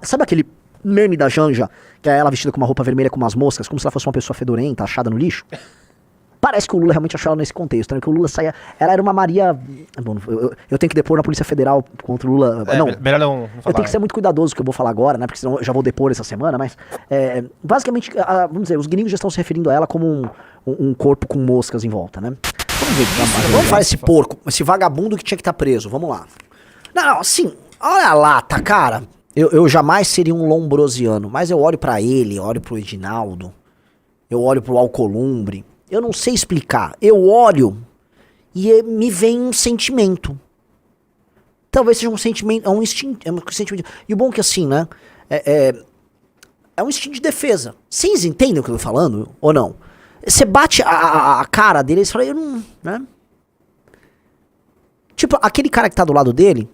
Sabe aquele meme da Janja, que é ela vestida com uma roupa vermelha com umas moscas, como se ela fosse uma pessoa fedorenta, achada no lixo? Parece que o Lula realmente achou ela nesse contexto, né? Que o Lula saía... Ela era uma Maria... Bom, eu tenho que depor na Polícia Federal contra o Lula... não, melhor não falar. Eu tenho que ser muito cuidadoso com o que eu vou falar agora, né? Porque senão eu já vou depor essa semana, mas... basicamente, vamos dizer, os gringos já estão se referindo a ela como um corpo com moscas em volta, né? Vamos ver. Vamos falar esse porco, esse vagabundo que tinha que estar preso. Vamos lá. Não, assim, olha a lata, cara. Eu jamais seria um lombrosiano, mas eu olho pra ele, olho pro Edinaldo, eu olho pro Alcolumbre... Eu não sei explicar. Eu olho e me vem um sentimento. Talvez seja um sentimento, um instinto. E o bom é que assim, né? É um instinto de defesa. Vocês entendem o que eu tô falando? Ou não? Você bate a cara dele e você fala, eu não... Né? Tipo, aquele cara que tá do lado dele,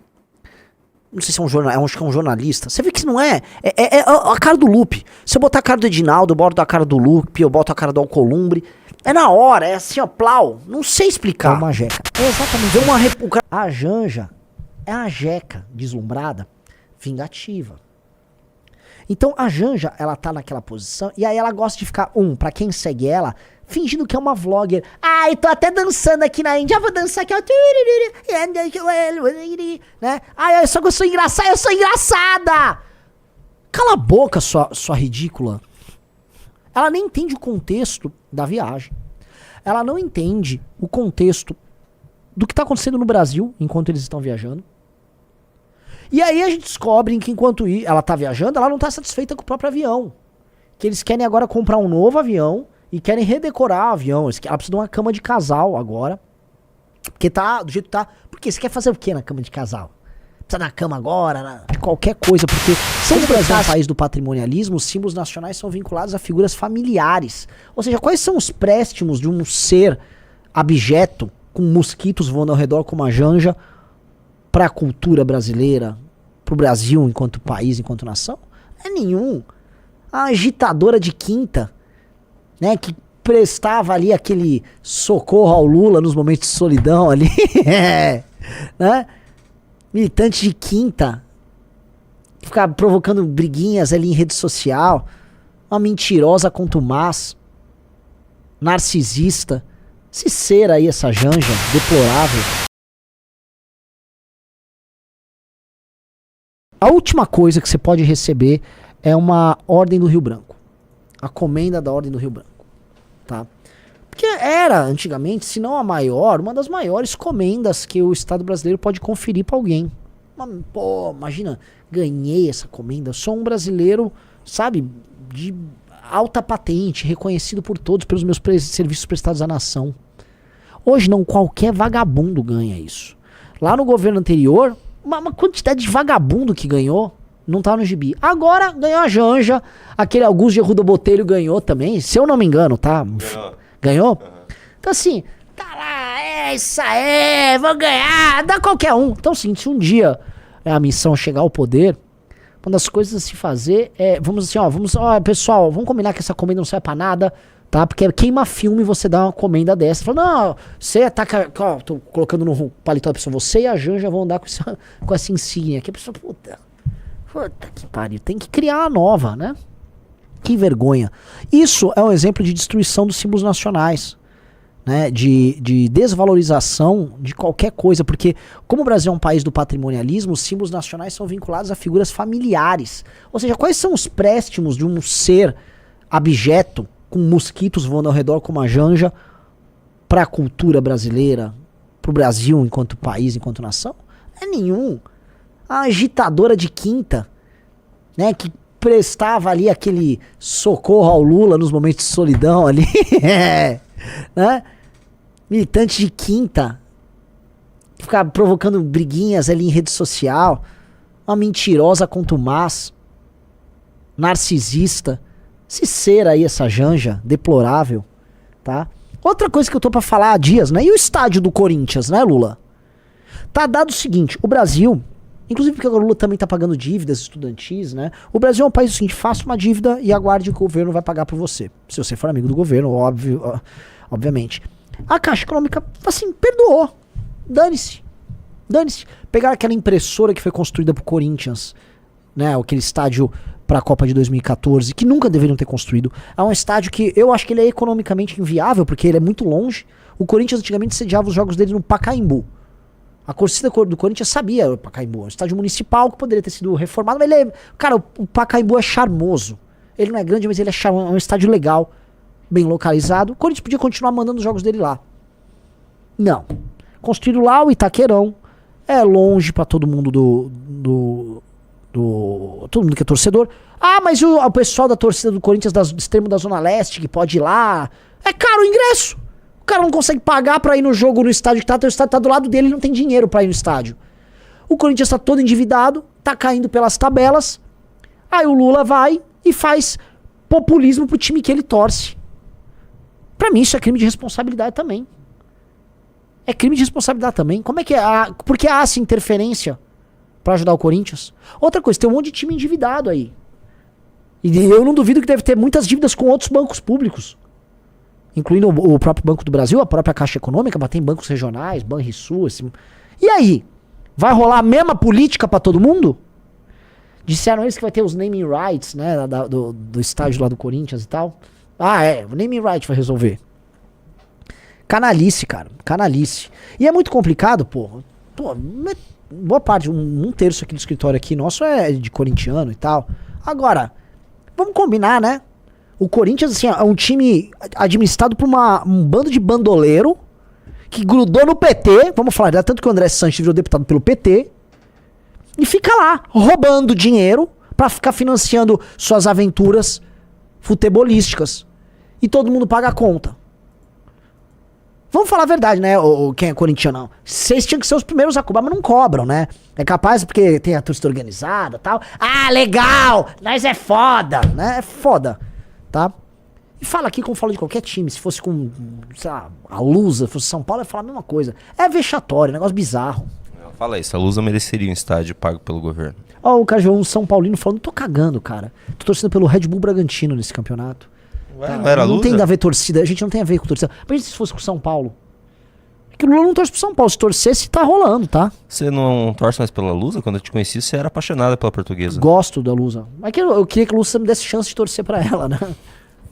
não sei se é um jornalista, acho que é um jornalista. Você vê que não é. É a cara do Lupe. Se eu botar a cara do Edinaldo, eu boto a cara do Lupe, eu boto a cara do Alcolumbre. É na hora, é assim, ó, plau. Não sei explicar. É uma jeca. É exatamente. A Janja é a jeca deslumbrada, vingativa. Então a Janja, ela tá naquela posição, e aí ela gosta de ficar, pra quem segue ela, fingindo que é uma vlogger. Ai, tô até dançando aqui na Índia, vou dançar aqui, ó. Né? Ai, eu sou engraçada, eu sou engraçada! Cala a boca, sua ridícula. Ela nem entende o contexto da viagem. Ela não entende o contexto do que está acontecendo no Brasil enquanto eles estão viajando. E aí a gente descobre que enquanto ela está viajando, ela não está satisfeita com o próprio avião. Que eles querem agora comprar um novo avião e querem redecorar o avião. Ela precisa de uma cama de casal agora. Porque tá do jeito que tá. Porque você quer fazer o que na cama de casal? Precisa da cama agora, de qualquer coisa, porque se o Brasil é um país do patrimonialismo, os símbolos nacionais são vinculados a figuras familiares. Ou seja, quais são os préstimos de um ser abjeto, com mosquitos voando ao redor como a Janja, para a cultura brasileira, para o Brasil enquanto país, enquanto nação? É nenhum. A agitadora de quinta, né, que prestava ali aquele socorro ao Lula nos momentos de solidão ali, né? Militante de quinta, ficar provocando briguinhas ali em rede social, uma mentirosa contumaz, narcisista, se ser aí essa Janja deplorável. A última coisa que você pode receber é uma Ordem do Rio Branco, a comenda da Ordem do Rio Branco, tá? Porque era, antigamente, se não a maior, uma das maiores comendas que o Estado brasileiro pode conferir pra alguém. Pô, imagina, ganhei essa comenda, sou um brasileiro, sabe, de alta patente, reconhecido por todos pelos meus serviços prestados à nação. Hoje não, qualquer vagabundo ganha isso. Lá no governo anterior, uma quantidade de vagabundo que ganhou, não tá no gibi. Agora ganhou a Janja, aquele Augusto de Arruda Botelho ganhou também, se eu não me engano, tá? Ganhou? Então assim, tá lá, é isso aí, vou ganhar, dá qualquer um. Então assim, se um dia a missão chegar ao poder, uma das coisas a se fazer é, pessoal, vamos combinar que essa comenda não serve pra nada, tá? Porque queima filme você dá uma comenda dessa. Fala, não, você ataca, ó, tô colocando no paletó da pessoa, você e a Janja vão andar com essa insígnia aqui. A pessoa, puta que pariu, tem que criar uma nova, né? Que vergonha. Isso é um exemplo de destruição dos símbolos nacionais, né? De desvalorização de qualquer coisa, porque como o Brasil é um país do patrimonialismo, os símbolos nacionais são vinculados a figuras familiares. Ou seja, quais são os préstimos de um ser abjeto, com mosquitos voando ao redor como a Janja, para a cultura brasileira, para o Brasil enquanto país, enquanto nação? É nenhum. A agitadora de quinta, né, que prestava ali aquele socorro ao Lula nos momentos de solidão ali, né? Militante de quinta, ficar provocando briguinhas ali em rede social, uma mentirosa contumaz, narcisista, se ser aí essa Janja deplorável, tá? Outra coisa que eu tô pra falar há dias, né? E o estádio do Corinthians, né, Lula? Tá dado o seguinte, o Brasil, inclusive porque agora o Lula também tá pagando dívidas estudantis, né? O Brasil é um país assim, faça uma dívida e aguarde que o governo vai pagar por você. Se você for amigo do governo, obviamente. A Caixa Econômica, assim, perdoou. Dane-se. Dane-se. Pegaram aquela impressora que foi construída pro Corinthians né? Aquele estádio para a Copa de 2014, que nunca deveriam ter construído. É um estádio que eu acho que ele é economicamente inviável, porque ele é muito longe. O Corinthians antigamente sediava os jogos dele no Pacaembu. A torcida do Corinthians sabia o Pacaembu, é um estádio municipal que poderia ter sido reformado, mas ele é, cara, o Pacaembu é charmoso. Ele não é grande, mas ele é um estádio legal, bem localizado. O Corinthians podia continuar mandando os jogos dele lá. Não. Construíram lá o Itaquerão. É longe pra todo mundo todo mundo que é torcedor. Ah, mas o pessoal da torcida do Corinthians do extremo da Zona Leste que pode ir lá. É caro o ingresso. O cara não consegue pagar pra ir no jogo no estádio que tá, o estádio tá do lado dele, ele não tem dinheiro pra ir no estádio. O Corinthians tá todo endividado, tá caindo pelas tabelas. Aí o Lula vai e faz populismo pro time que ele torce. Pra mim isso é crime de responsabilidade também. É crime de responsabilidade também. Como é que é? Por que há essa interferência pra ajudar o Corinthians? Outra coisa, tem um monte de time endividado aí. E eu não duvido que deve ter muitas dívidas com outros bancos públicos. Incluindo o próprio Banco do Brasil, a própria Caixa Econômica, mas tem bancos regionais, Banrisul, assim. E aí? Vai rolar a mesma política pra todo mundo? Disseram eles que vai ter os naming rights, né, do estádio lá do Corinthians e tal. Ah, é, o naming right vai resolver. Canalice, cara, canalice. E é muito complicado, pô, boa parte, um terço aqui do escritório aqui nosso é de corintiano e tal. Agora, vamos combinar, né? O Corinthians, assim, é um time administrado por um bando de bandoleiro que grudou no PT, vamos falar, tanto que o André Sanches virou deputado pelo PT, e fica lá, roubando dinheiro pra ficar financiando suas aventuras futebolísticas. E todo mundo paga a conta. Vamos falar a verdade, né, quem é corintiano? Vocês tinham que ser os primeiros a cobrar, mas não cobram, né? É capaz porque tem a torcida organizada e tal. Ah, legal! Nós é foda, né? É foda, tá? E fala aqui como fala de qualquer time. Se fosse com, sei lá, a Lusa, fosse São Paulo, ia falar a mesma coisa. É vexatório, negócio bizarro. Fala isso, a Lusa mereceria um estádio pago pelo governo. Ó, o cara um São Paulino falando, tô cagando, cara. Tô torcendo pelo Red Bull Bragantino nesse campeonato. Ué, tá, não era Lusa? Não tem a ver torcida, a gente não tem a ver com torcida. Mas se fosse com São Paulo? É que o Lula não torce pro São Paulo, se torcesse, tá rolando, tá? Você não torce mais pela Lusa? Quando eu te conheci, você era apaixonada pela Portuguesa. Gosto da Lusa. Mas que eu queria que a Lusa me desse chance de torcer pra ela, né?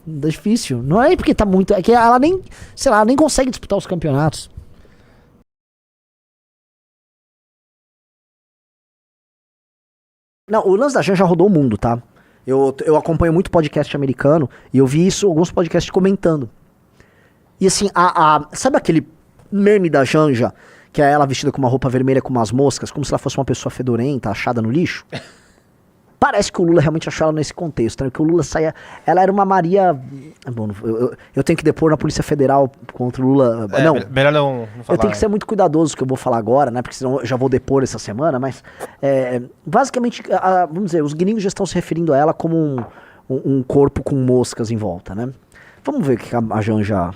É difícil. Não é porque tá muito... É que ela nem, sei lá, ela nem consegue disputar os campeonatos. Não, o lance da Janja rodou o mundo, tá? Eu acompanho muito podcast americano e eu vi isso, alguns podcasts comentando. E assim, sabe aquele meme da Janja, que é ela vestida com uma roupa vermelha com umas moscas, como se ela fosse uma pessoa fedorenta, achada no lixo? Parece que o Lula realmente achou ela nesse contexto, né? Que o Lula saia... Ela era uma Maria... Bom, eu tenho que depor na Polícia Federal contra o Lula... não, melhor não falar. Eu tenho que ser muito cuidadoso com o que eu vou falar agora, né? Porque senão eu já vou depor essa semana, mas... basicamente, vamos dizer, os gringos já estão se referindo a ela como um corpo com moscas em volta, né? Vamos ver o que a Janja...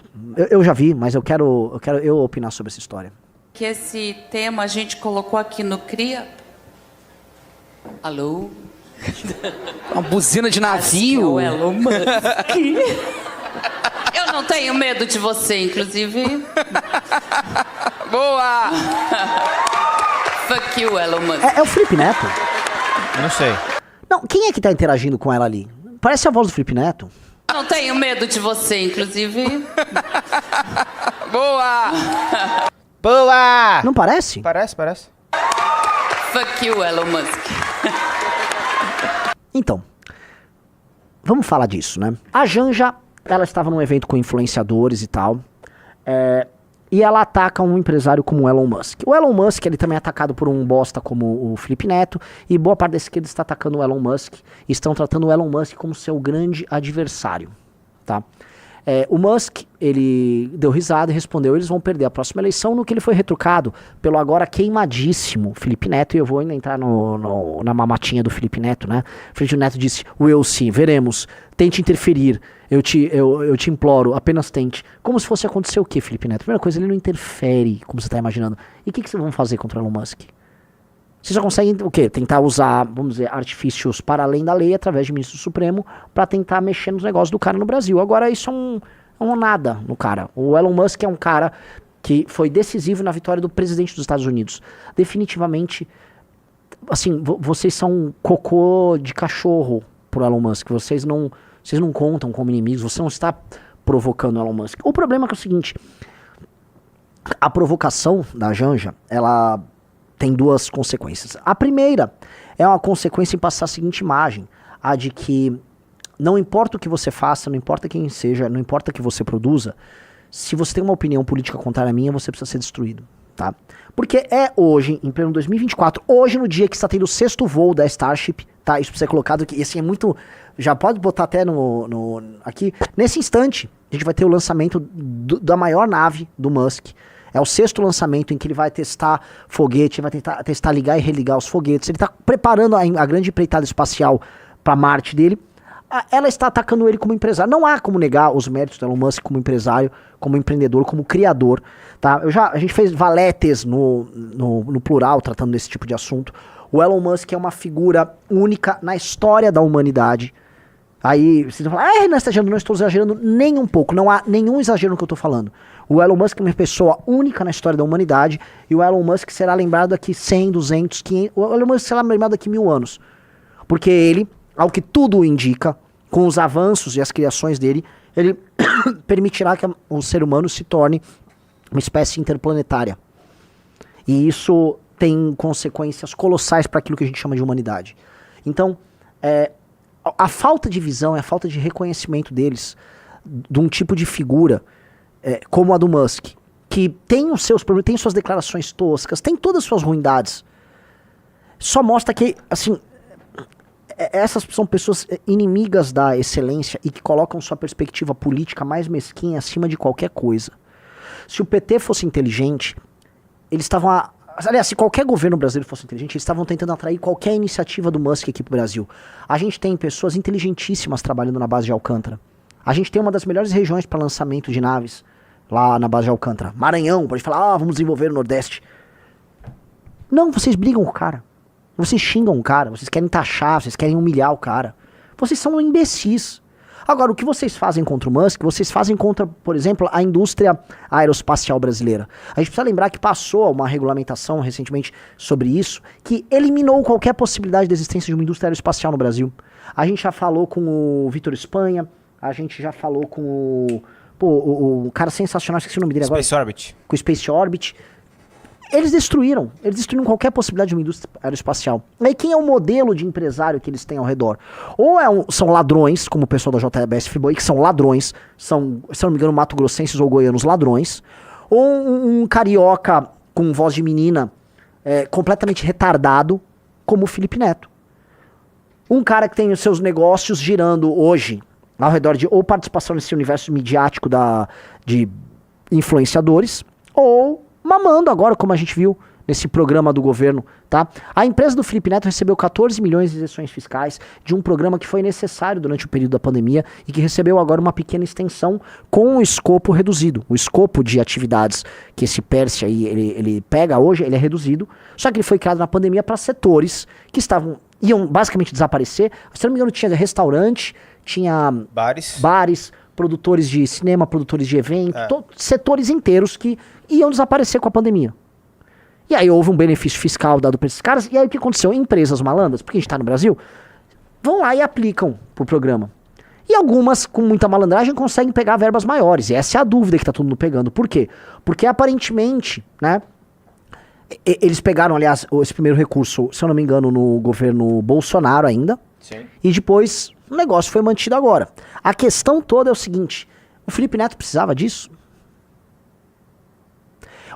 Eu já vi, mas eu quero opinar sobre essa história. Que esse tema a gente colocou aqui no CRIA. Alô? Uma buzina de navio. O Elon Musk. Eu não tenho medo de você, inclusive. Boa! Fuck you, Elon Musk. É o Felipe Neto? Não sei. Não, quem é que tá interagindo com ela ali? Parece a voz do Felipe Neto. Eu não tenho medo de você, inclusive. Boa! Boa! Não parece? Parece. Fuck you, Elon Musk. Então, vamos falar disso, né? A Janja, ela estava num evento com influenciadores e tal, e ela ataca um empresário como o Elon Musk. O Elon Musk, ele também é atacado por um bosta como o Felipe Neto, e boa parte da esquerda está atacando o Elon Musk, e estão tratando o Elon Musk como seu grande adversário, tá? O Musk, ele deu risada e respondeu, eles vão perder a próxima eleição, no que ele foi retrucado pelo agora queimadíssimo Felipe Neto, e eu vou ainda entrar na mamatinha do Felipe Neto, né? O Felipe Neto disse, will sim, veremos, tente interferir, eu te imploro, apenas tente. Como se fosse acontecer o quê, Felipe Neto? Primeira coisa, ele não interfere, como você está imaginando. E o que vocês vão fazer contra o Elon Musk? Vocês só conseguem, o quê? Tentar usar, vamos dizer, artifícios para além da lei, através de ministro supremo, para tentar mexer nos negócios do cara no Brasil. Agora, isso é um nada no cara. O Elon Musk é um cara que foi decisivo na vitória do presidente dos Estados Unidos. Definitivamente assim, vocês são cocô de cachorro pro Elon Musk. Vocês não contam como inimigos, você não está provocando o Elon Musk. O problema é que é o seguinte, a provocação da Janja, ela tem duas consequências. A primeira é uma consequência em passar a seguinte imagem, a de que não importa o que você faça, não importa quem seja, não importa o que você produza, se você tem uma opinião política contrária à minha, você precisa ser destruído, tá? Porque é hoje, em pleno 2024, hoje no dia que está tendo o 6º voo da Starship, tá? Isso precisa ser colocado aqui, e assim é muito, já pode botar até aqui, nesse instante, a gente vai ter o lançamento da maior nave do Musk. É o 6º lançamento em que ele vai testar foguete, vai tentar testar ligar e religar os foguetes, ele está preparando a grande empreitada espacial para Marte dele. Ela está atacando ele como empresário. Não há como negar os méritos do Elon Musk como empresário, como empreendedor, como criador, tá? A gente fez valetes no plural tratando desse tipo de assunto. O Elon Musk é uma figura única na história da humanidade. Aí vocês vão falar, não estou exagerando nem um pouco, não há nenhum exagero no que eu estou falando. O Elon Musk é uma pessoa única na história da humanidade e o Elon Musk será lembrado daqui 100, 200, 500, o Elon Musk será lembrado daqui 1000 anos. Porque ele, ao que tudo indica, com os avanços e as criações dele, ele permitirá que o ser humano se torne uma espécie interplanetária. E isso tem consequências colossais para aquilo que a gente chama de humanidade. Então, a falta de visão, a falta de reconhecimento deles, de um tipo de figura como a do Musk, que tem os seus problemas, tem suas declarações toscas, tem todas as suas ruindades, só mostra que, assim, essas são pessoas inimigas da excelência e que colocam sua perspectiva política mais mesquinha acima de qualquer coisa. Se o PT fosse inteligente, eles estavam... Aliás, se qualquer governo brasileiro fosse inteligente, eles estavam tentando atrair qualquer iniciativa do Musk aqui pro Brasil. A gente tem pessoas inteligentíssimas trabalhando na base de Alcântara. A gente tem uma das melhores regiões para lançamento de naves lá na base de Alcântara. Maranhão, pode falar, vamos desenvolver o Nordeste. Não, vocês brigam com o cara. Vocês xingam o cara, vocês querem taxar, vocês querem humilhar o cara. Vocês são imbecis. Agora, o que vocês fazem contra o Musk, vocês fazem contra, por exemplo, a indústria aeroespacial brasileira. A gente precisa lembrar que passou uma regulamentação recentemente sobre isso, que eliminou qualquer possibilidade de existência de uma indústria aeroespacial no Brasil. A gente já falou com o Vitor Espanha, a gente já falou com o cara sensacional, esqueci o nome dele agora. Space Orbit. Com o Space Orbit. Eles destruíram qualquer possibilidade de uma indústria aeroespacial. E aí quem é o modelo de empresário que eles têm ao redor? Ou são ladrões, como o pessoal da JBS Friboi, que são ladrões, são, se não me engano, mato-grossenses ou goianos ladrões, ou um carioca com voz de menina completamente retardado, como o Felipe Neto. Um cara que tem os seus negócios girando hoje ao redor de ou participação nesse universo midiático de influenciadores, ou mamando agora, como a gente viu nesse programa do governo, tá? A empresa do Felipe Neto recebeu 14 milhões de isenções fiscais de um programa que foi necessário durante o período da pandemia e que recebeu agora uma pequena extensão com o escopo reduzido. O escopo de atividades que esse PERSE aí, ele pega hoje, ele é reduzido, só que ele foi criado na pandemia para setores que iam basicamente desaparecer. Se não me engano, tinha restaurante, tinha bares, produtores de cinema, produtores de evento, setores inteiros que iam desaparecer com a pandemia. E aí houve um benefício fiscal dado para esses caras, e aí o que aconteceu? Empresas malandras, porque a gente tá no Brasil, vão lá e aplicam pro programa. E algumas, com muita malandragem, conseguem pegar verbas maiores, e essa é a dúvida que tá todo mundo pegando. Por quê? Porque aparentemente, né, eles pegaram, aliás, esse primeiro recurso, se eu não me engano, no governo Bolsonaro ainda, Sim. E depois o negócio foi mantido agora. A questão toda é o seguinte, o Felipe Neto precisava disso?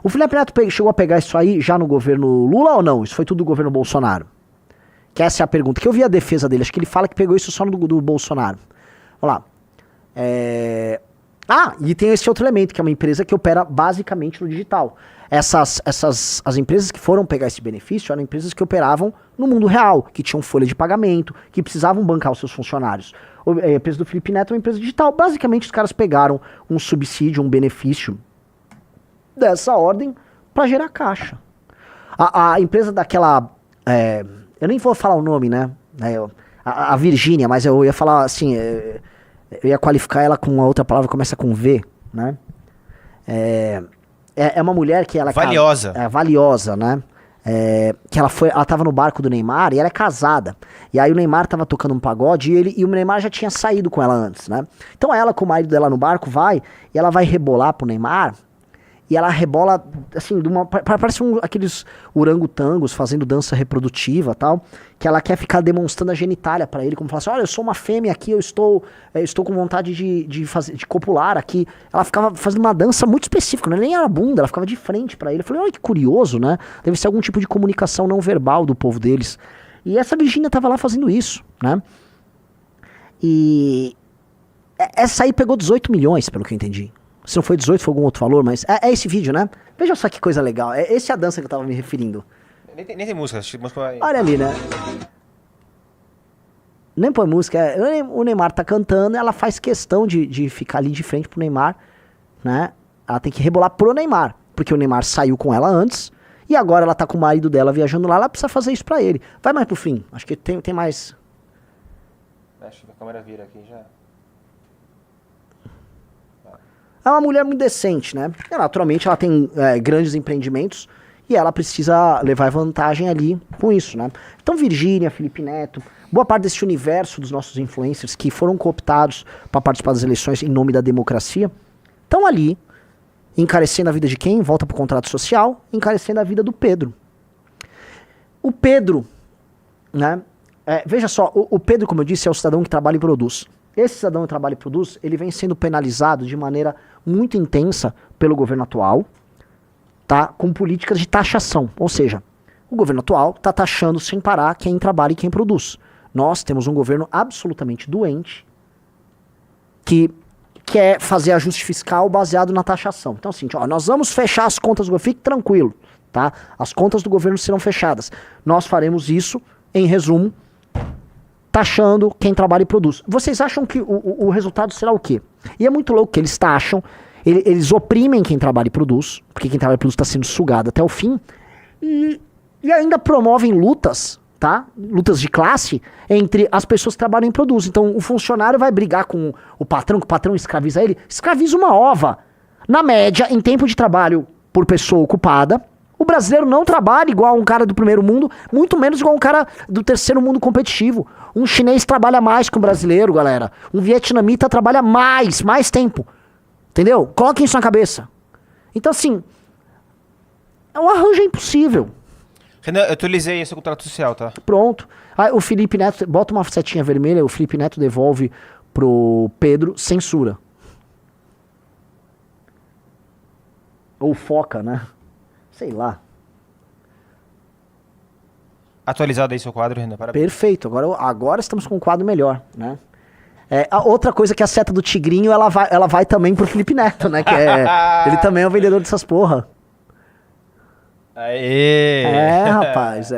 O Felipe Neto chegou a pegar isso aí já no governo Lula ou não? Isso foi tudo do governo Bolsonaro? Que essa é a pergunta. Que eu vi a defesa dele. Acho que ele fala que pegou isso só do Bolsonaro. Vamos lá. E tem esse outro elemento, que é uma empresa que opera basicamente no digital. As empresas que foram pegar esse benefício eram empresas que operavam no mundo real, que tinham folha de pagamento, que precisavam bancar os seus funcionários. A empresa do Felipe Neto é uma empresa digital. Basicamente, os caras pegaram um subsídio, um benefício dessa ordem para gerar caixa. A empresa daquela... eu nem vou falar o nome, né? A Virgínia, mas eu ia falar assim... eu ia qualificar ela com uma outra palavra que começa com V, né? É uma mulher que ela... Valiosa. Valiosa, né? que ela tava no barco do Neymar e ela é casada. E aí o Neymar tava tocando um pagode e o Neymar já tinha saído com ela antes, né? Então ela com o marido dela no barco vai, e ela vai rebolar pro Neymar, e ela rebola, assim, parece aqueles orangotangos fazendo dança reprodutiva e tal, que ela quer ficar demonstrando a genitália pra ele, como falar assim, olha, eu sou uma fêmea aqui, eu estou com vontade de copular aqui. Ela ficava fazendo uma dança muito específica, nem era bunda, ela ficava de frente pra ele. Eu falei, olha que curioso, né? Deve ser algum tipo de comunicação não verbal do povo deles. E essa Virgínia tava lá fazendo isso, né? E essa aí pegou 18 milhões, pelo que eu entendi. Se não foi 18, foi algum outro valor, mas é esse vídeo, né? Veja só que coisa legal. Essa é a dança que eu tava me referindo. Nem tem música, música. Olha ali, né? Nem põe música. O Neymar tá cantando, ela faz questão de ficar ali de frente pro Neymar, né? Ela tem que rebolar pro Neymar, porque o Neymar saiu com ela antes, e agora ela tá com o marido dela viajando lá, ela precisa fazer isso pra ele. Vai mais pro fim. Acho que tem mais... Acho que a câmera vira aqui já. É uma mulher muito decente, né? E, naturalmente ela tem grandes empreendimentos e ela precisa levar vantagem ali com isso, né? Então Virgínia, Felipe Neto, boa parte desse universo dos nossos influencers que foram cooptados para participar das eleições em nome da democracia, estão ali encarecendo a vida de quem? Volta pro contrato social, encarecendo a vida do Pedro. O Pedro, né? Veja só, o Pedro, como eu disse, é o cidadão que trabalha e produz. Esse cidadão que trabalha e produz, ele vem sendo penalizado de maneira muito intensa pelo governo atual, tá? Com políticas de taxação. Ou seja, o governo atual está taxando sem parar quem trabalha e quem produz. Nós temos um governo absolutamente doente que quer fazer ajuste fiscal baseado na taxação. Então, assim, ó, nós vamos fechar as contas do governo, fique tranquilo, tá? As contas do governo serão fechadas. Nós faremos isso, em resumo, taxando quem trabalha e produz. Vocês acham que o resultado será o quê? E é muito louco que eles taxam, eles oprimem quem trabalha e produz, porque quem trabalha e produz está sendo sugado até o fim, e ainda promovem lutas, tá? Lutas de classe entre as pessoas que trabalham e produzem. Então o funcionário vai brigar com o patrão, que o patrão escraviza ele, escraviza uma ova. Na média, em tempo de trabalho por pessoa ocupada, o brasileiro não trabalha igual um cara do primeiro mundo, muito menos igual um cara do terceiro mundo competitivo. Um chinês trabalha mais que um brasileiro, galera. Um vietnamita trabalha mais tempo. Entendeu? Coloquem isso na cabeça. Então, assim, um arranjo é impossível. Renan, eu atualizei esse contrato social, tá? Pronto. Aí o Felipe Neto, bota uma setinha vermelha, o Felipe Neto devolve pro Pedro, censura. Ou foca, né? Sei lá. Atualizado aí seu quadro, Renan, parabéns. Perfeito, agora estamos com um quadro melhor, né? A outra coisa que a seta do tigrinho, ela vai também pro Felipe Neto, né? Que ele também é o vendedor dessas porra. Aê! Rapaz,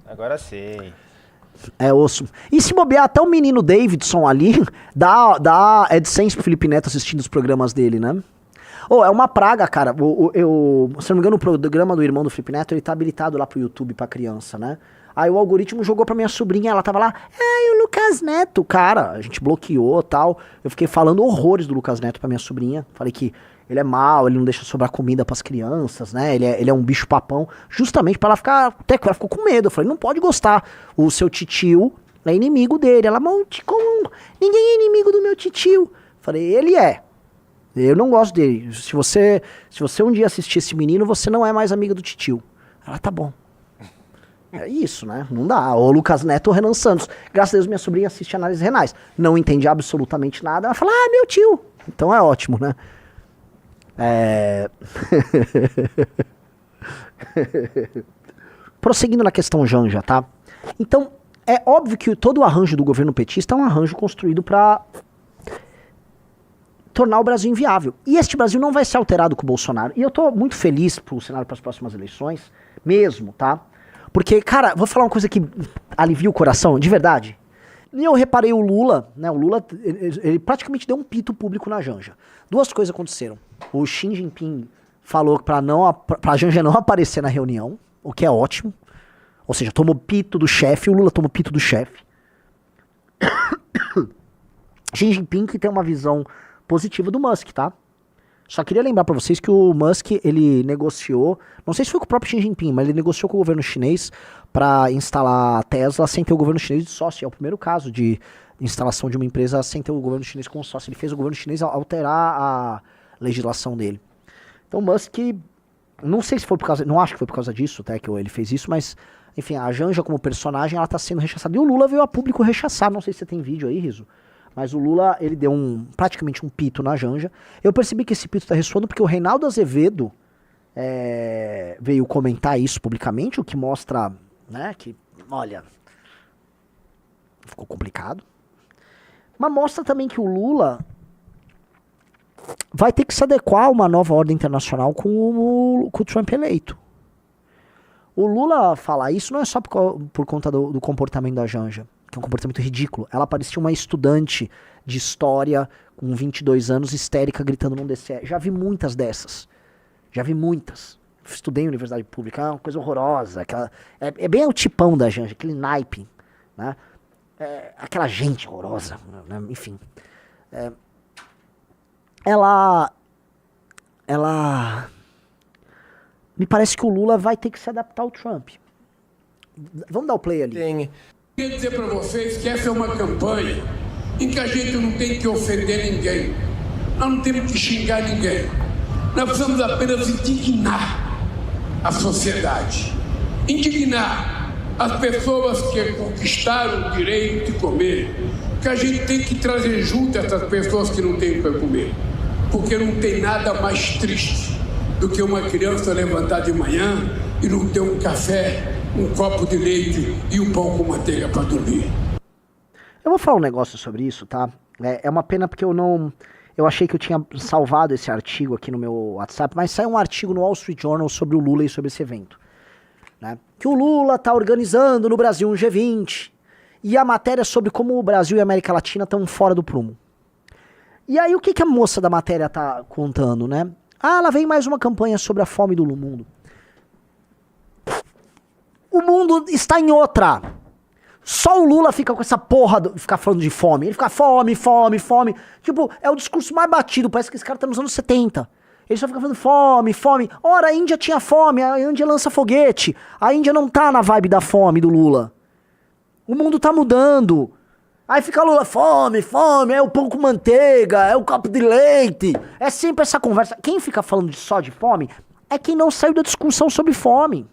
Agora sim. É osso. E se bobear até o menino Davidson ali, dá AdSense pro Felipe Neto assistindo os programas dele, né? É uma praga, cara. Se não me engano, o programa do irmão do Felipe Neto, ele tá habilitado lá pro YouTube pra criança, né? Aí o algoritmo jogou pra minha sobrinha, ela tava lá, o Lucas Neto, cara, a gente bloqueou e tal. Eu fiquei falando horrores do Lucas Neto pra minha sobrinha. Falei que ele é mau, ele não deixa sobrar comida pras crianças, né? Ele é um bicho papão. Justamente pra ela ficar, até que ela ficou com medo. Eu falei, não pode gostar. O seu titio é inimigo dele. Ela, ninguém é inimigo do meu titio. Falei, ele é. Eu não gosto dele. Se você um dia assistir esse menino, você não é mais amiga do titio. Ela, tá bom. É isso, né? Não dá. O Lucas Neto ou Renan Santos. Graças a Deus, minha sobrinha assiste análises renais. Não entende absolutamente nada. Ela fala, meu tio. Então é ótimo, né? Prosseguindo na questão Janja, tá? Então, é óbvio que todo o arranjo do governo petista é um arranjo construído pra tornar o Brasil inviável. E este Brasil não vai ser alterado com o Bolsonaro. E eu tô muito feliz pro cenário para as próximas eleições, mesmo, tá? Porque, cara, vou falar uma coisa que alivia o coração, de verdade. E eu reparei o Lula, né? O Lula, ele praticamente deu um pito público na Janja. Duas coisas aconteceram. O Xi Jinping falou pra Janja não aparecer na reunião, o que é ótimo. Ou seja, tomou pito do chefe, o Lula tomou pito do chefe. Xi Jinping que tem uma visão positiva do Musk, tá? Só queria lembrar pra vocês que o Musk, ele negociou, não sei se foi com o próprio Xi Jinping, mas ele negociou com o governo chinês pra instalar a Tesla sem ter o governo chinês de sócio. É o primeiro caso de instalação de uma empresa sem ter o governo chinês como sócio. Ele fez o governo chinês alterar a legislação dele. Então o Musk, não sei se foi por causa, não acho que foi por causa disso, até que ele fez isso, mas, enfim, a Janja como personagem, ela tá sendo rechaçada. E o Lula veio a público rechaçar, não sei se você tem vídeo aí, Riso. Mas o Lula, ele deu praticamente um pito na Janja. Eu percebi que esse pito tá ressoando porque o Reinaldo Azevedo veio comentar isso publicamente, o que mostra, né, que, olha, ficou complicado. Mas mostra também que o Lula vai ter que se adequar a uma nova ordem internacional com o Trump eleito. O Lula falar isso não é só por conta do comportamento da Janja, que é um comportamento ridículo. Ela parecia uma estudante de história com 22 anos, histérica, gritando num DCE. Já vi muitas dessas. Já vi muitas. Estudei em universidade pública, é uma coisa horrorosa. É bem o tipão da Janja, aquele naipe, né? Aquela gente horrorosa, né? Enfim. Ela me parece que o Lula vai ter que se adaptar ao Trump. Vamos dar o play ali. Quero dizer para vocês que essa é uma campanha em que a gente não tem que ofender ninguém. Nós não temos que xingar ninguém. Nós precisamos apenas indignar a sociedade. Indignar as pessoas que conquistaram o direito de comer. Que a gente tem que trazer junto essas pessoas que não têm para comer. Porque não tem nada mais triste do que uma criança levantar de manhã e não ter um café, um copo de leite e um pão com manteiga para dormir. Eu vou falar um negócio sobre isso, tá? É uma pena porque eu achei que eu tinha salvado esse artigo aqui no meu WhatsApp, mas saiu um artigo no Wall Street Journal sobre o Lula e sobre esse evento, né? Que o Lula tá organizando no Brasil um G20 e a matéria é sobre como o Brasil e a América Latina estão fora do prumo. E aí o que a moça da matéria tá contando, né? Lá vem mais uma campanha sobre a fome do mundo. O mundo está em outra. Só o Lula fica com essa porra ficar falando de fome. Ele fica fome, fome, fome. Tipo, é o discurso mais batido. Parece que esse cara tá nos anos 70. Ele só fica falando fome, fome. Ora, a Índia tinha fome, a Índia lança foguete. A Índia não tá na vibe da fome do Lula. O mundo tá mudando. Aí fica Lula, fome, fome, é o pão com manteiga, é o copo de leite. É sempre essa conversa. Quem fica falando só de fome é quem não saiu da discussão sobre fome.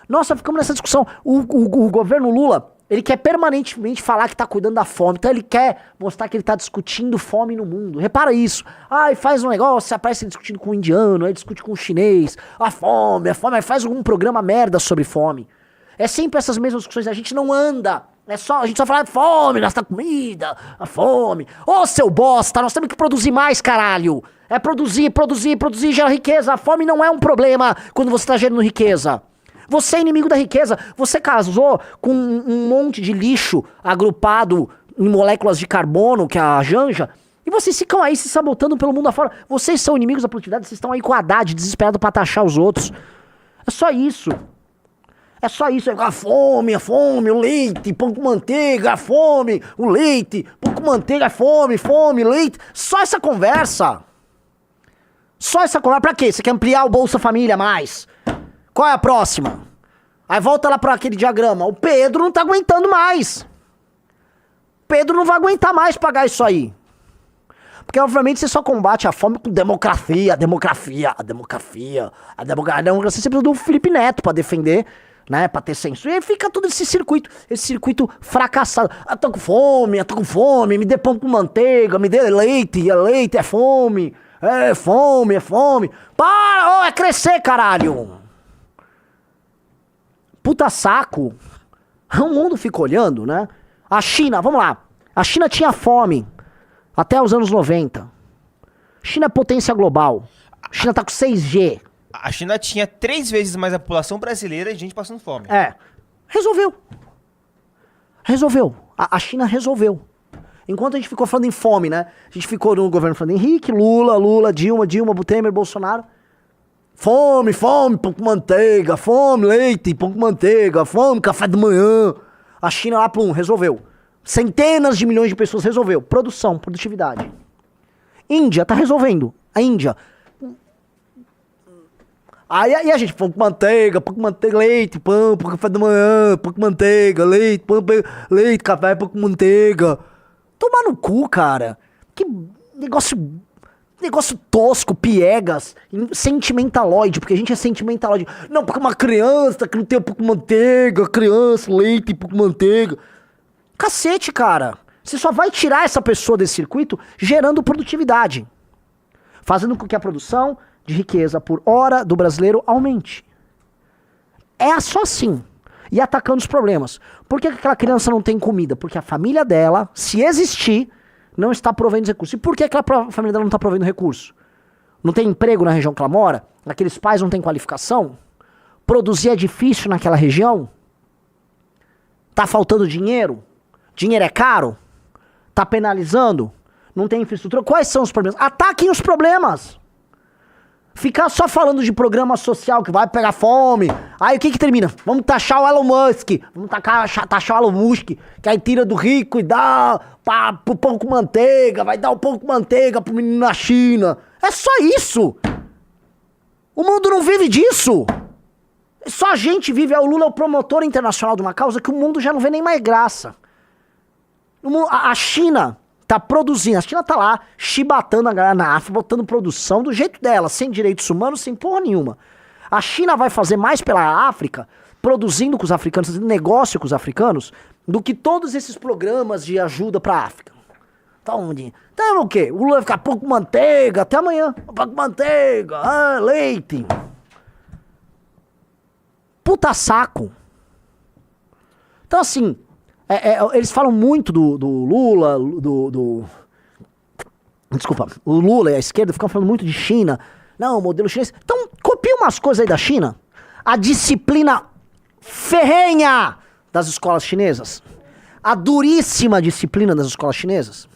Nossa, ficamos nessa discussão. O governo Lula, ele quer permanentemente falar que tá cuidando da fome. Então ele quer mostrar que ele tá discutindo fome no mundo. Repara isso. Aí faz um negócio, aparece ele discutindo com o indiano, aí discute com o chinês. A fome, aí faz algum programa merda sobre fome. É sempre essas mesmas discussões. A gente não anda. A gente só fala fome, nós tá comida, a fome. Ô, seu bosta, nós temos que produzir mais, caralho. É produzir, gera riqueza. A fome não é um problema quando você tá gerando riqueza. Você é inimigo da riqueza. Você casou com um monte de lixo agrupado em moléculas de carbono, que é a Janja, e vocês ficam aí se sabotando pelo mundo afora. Vocês são inimigos da produtividade, vocês estão aí com a Haddad, desesperado pra taxar os outros. É só isso. É só isso, a fome, o leite, pão com manteiga, a fome, o leite, pão com manteiga, fome, leite. Só essa conversa. Só essa conversa. Pra quê? Você quer ampliar o Bolsa Família mais? Qual é a próxima? Aí volta lá pra aquele diagrama. O Pedro não tá aguentando mais. Pedro não vai aguentar mais pagar isso aí. Porque, obviamente, você só combate a fome com democracia. A democracia você precisa do Felipe Neto pra defender, né, pra ter censura. E aí fica todo esse circuito fracassado. Tô com fome, me dê pão com manteiga, me dê leite, é fome. É fome. Para, é crescer, caralho. Puta saco. O mundo fica olhando, né? A China, vamos lá. A China tinha fome até os anos 90. China é potência global. A China tá com 6G. A China tinha 3 vezes mais a população brasileira e gente passando fome. Resolveu. A China resolveu. Enquanto a gente ficou falando em fome, né? A gente ficou no governo falando Henrique, Lula, Dilma, Temer, Bolsonaro. Fome, pão com manteiga, fome, leite, pão com manteiga, fome, café da manhã. A China lá, resolveu. Centenas de milhões de pessoas resolveu. Produção, produtividade. Índia tá resolvendo. A Índia Aí a gente, pão com manteiga, leite, pão, café da manhã, pão com manteiga, leite, pão, leite, café, pão com manteiga. Tomar no cu, cara. Que negócio tosco, piegas, sentimentaloide, porque a gente é sentimentaloide. Não, porque uma criança que não tem pão com manteiga, criança, leite, pão com manteiga. Cacete, cara. Você só vai tirar essa pessoa desse circuito gerando produtividade. Fazendo com que a produção de riqueza por hora do brasileiro aumente. É só assim. E atacando os problemas. Por que aquela criança não tem comida? Porque a família dela, se existir, não está provendo recursos. E por que aquela família dela não está provendo recurso? Não tem emprego na região que ela mora? Aqueles pais não têm qualificação? Produzir é difícil naquela região? Tá faltando dinheiro? Dinheiro é caro? Tá penalizando? Não tem infraestrutura? Quais são os problemas? Ataquem os problemas! Ficar só falando de programa social que vai pegar fome. Aí o que termina? Vamos taxar o Elon Musk. Vamos taxar o Elon Musk. Que aí tira do rico e dá pro pão com manteiga. Vai dar o pão com manteiga pro menino na China. É só isso. O mundo não vive disso. Só a gente vive. O Lula é o promotor internacional de uma causa que o mundo já não vê nem mais graça. A China tá produzindo, a China tá lá chibatando a galera na África, botando produção do jeito dela, sem direitos humanos, sem porra nenhuma. A China vai fazer mais pela África, produzindo com os africanos, fazendo negócio com os africanos, do que todos esses programas de ajuda pra África. Então o quê? O Lula vai ficar pão com manteiga, até amanhã. Pão com manteiga, leite. Puta saco. Então assim... eles falam muito do Lula, desculpa, o Lula e a esquerda ficam falando muito de China. Não, o modelo chinês. Então, copia umas coisas aí da China. A disciplina ferrenha das escolas chinesas. A duríssima disciplina das escolas chinesas.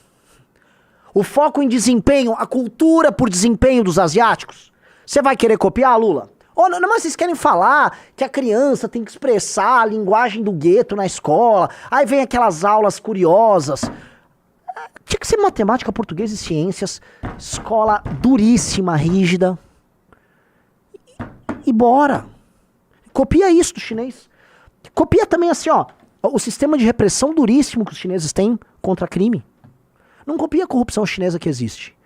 O foco em desempenho, a cultura por desempenho dos asiáticos. Você vai querer copiar, Lula? Ou não, mas vocês querem falar que a criança tem que expressar a linguagem do gueto na escola. Aí vem aquelas aulas curiosas. Tinha que ser matemática, português e ciências. Escola duríssima, rígida. E bora. Copia isso do chinês. Copia também assim, ó. O sistema de repressão duríssimo que os chineses têm contra crime. Não copia a corrupção chinesa que existe.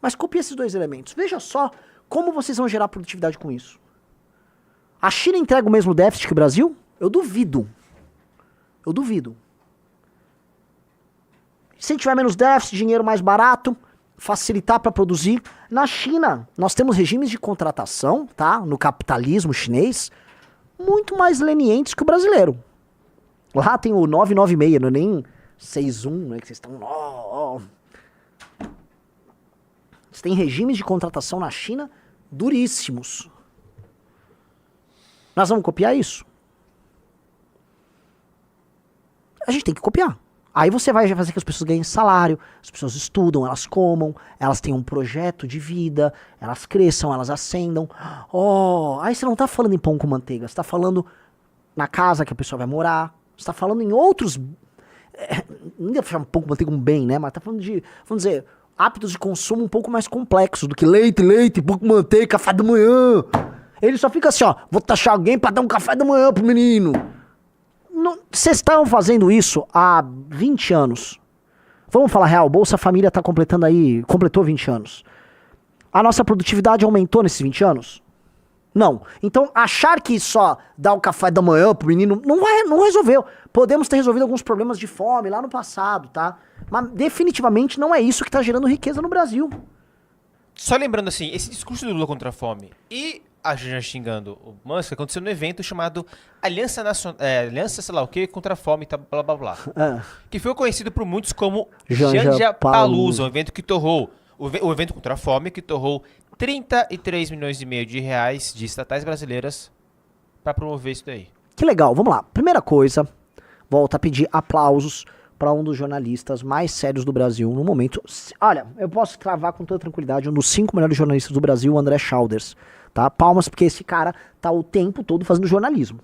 Mas copia esses dois elementos. Veja só como vocês vão gerar produtividade com isso. A China entrega o mesmo déficit que o Brasil? Eu duvido. Eu duvido. Se tiver menos déficit, dinheiro mais barato, facilitar para produzir. Na China, nós temos regimes de contratação, tá? No capitalismo chinês, muito mais lenientes que o brasileiro. Lá tem o 996, não é nem 61, né? Que vocês estão... Você tem regimes de contratação na China duríssimos. Nós vamos copiar isso? A gente tem que copiar. Aí você vai fazer que as pessoas ganhem salário, as pessoas estudam, elas comam, elas tenham um projeto de vida, elas cresçam, elas ascendam. Aí você não tá falando em pão com manteiga, você tá falando na casa que a pessoa vai morar, você tá falando em outros... Não deve chamar pão com manteiga um bem, né? Mas tá falando de, vamos dizer, hábitos de consumo um pouco mais complexos do que leite, pão com manteiga, café da manhã. Ele só fica assim, ó, vou taxar alguém pra dar um café da manhã pro menino. Vocês estão fazendo isso há 20 anos. Vamos falar real, Bolsa Família tá completou 20 anos. A nossa produtividade aumentou nesses 20 anos? Não. Então, achar que só dar o café da manhã pro menino não resolveu. Podemos ter resolvido alguns problemas de fome lá no passado, tá? Mas definitivamente não é isso que tá gerando riqueza no Brasil. Só lembrando assim, esse discurso do Lula contra a fome e a Janja xingando o Musk aconteceu num evento chamado Aliança sei lá o que contra a fome, tá, blá blá blá. Que foi conhecido por muitos como Janja Palusa, um evento que torrou, o evento contra a fome que torrou 33 milhões e meio de reais de estatais brasileiras para promover isso daí. Que legal, vamos lá. Primeira coisa, volto a pedir aplausos para um dos jornalistas mais sérios do Brasil no momento. Olha, eu posso cravar com toda tranquilidade um dos 5 melhores jornalistas do Brasil, o André Schauders. Tá? Palmas, porque esse cara tá o tempo todo fazendo jornalismo.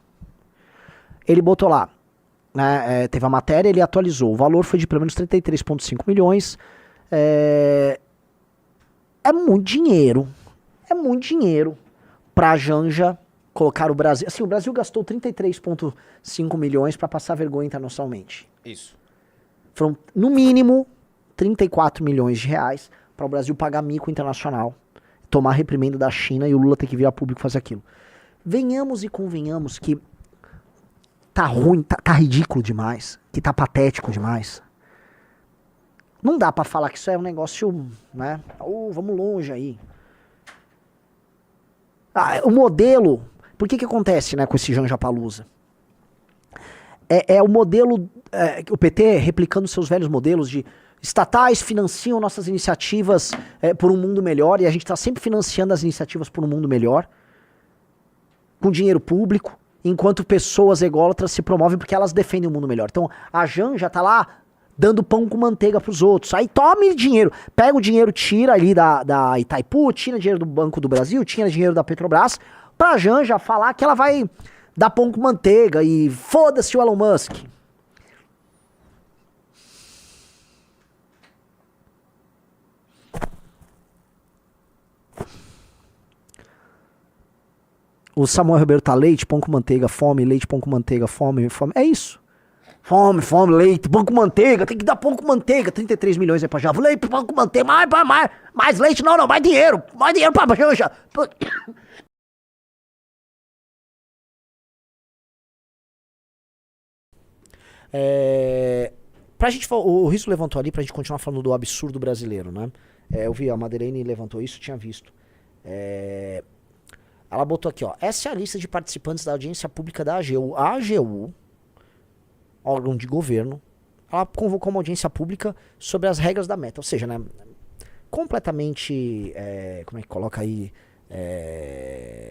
Ele botou lá, né, teve a matéria, ele atualizou. O valor foi de pelo menos 33,5 milhões. É muito dinheiro. É muito dinheiro pra Janja colocar o Brasil... Assim, o Brasil gastou 33,5 milhões pra passar vergonha internacionalmente. Isso. Foram, no mínimo, 34 milhões de reais para o Brasil pagar mico internacional, tomar reprimenda da China e o Lula ter que vir a público fazer aquilo. Venhamos e convenhamos que tá ruim, tá ridículo demais, que tá patético demais. Não dá pra falar que isso é um negócio, né? Vamos longe aí. O modelo... Por que acontece, né, com esse Janjapalusa? É o modelo... o PT replicando seus velhos modelos de estatais financiam nossas iniciativas por um mundo melhor, e a gente está sempre financiando as iniciativas por um mundo melhor, com dinheiro público, enquanto pessoas ególatras se promovem porque elas defendem um mundo melhor. Então, a Janja tá lá dando pão com manteiga pros outros. Aí tome dinheiro, pega o dinheiro, tira ali da Itaipu, tira dinheiro do Banco do Brasil, tira dinheiro da Petrobras, pra Janja falar que ela vai dar pão com manteiga e foda-se o Elon Musk. O Samuel Ribeiro tá leite, pão com manteiga, fome, leite, pão com manteiga, fome, fome. É isso. Fome, leite, pão com manteiga, tem que dar pão com manteiga. 33 milhões aí pra Janja. Leite, pão com manteiga, mais leite, não, mais dinheiro pra Janja. Pra gente, o Riso levantou ali pra gente continuar falando do absurdo brasileiro, né? Eu vi, a Madeirene levantou isso, tinha visto. Ela botou aqui, ó. Essa é a lista de participantes da audiência pública da AGU. A AGU, órgão de governo, ela convocou uma audiência pública sobre as regras da meta. Ou seja, né, completamente, como é que coloca aí,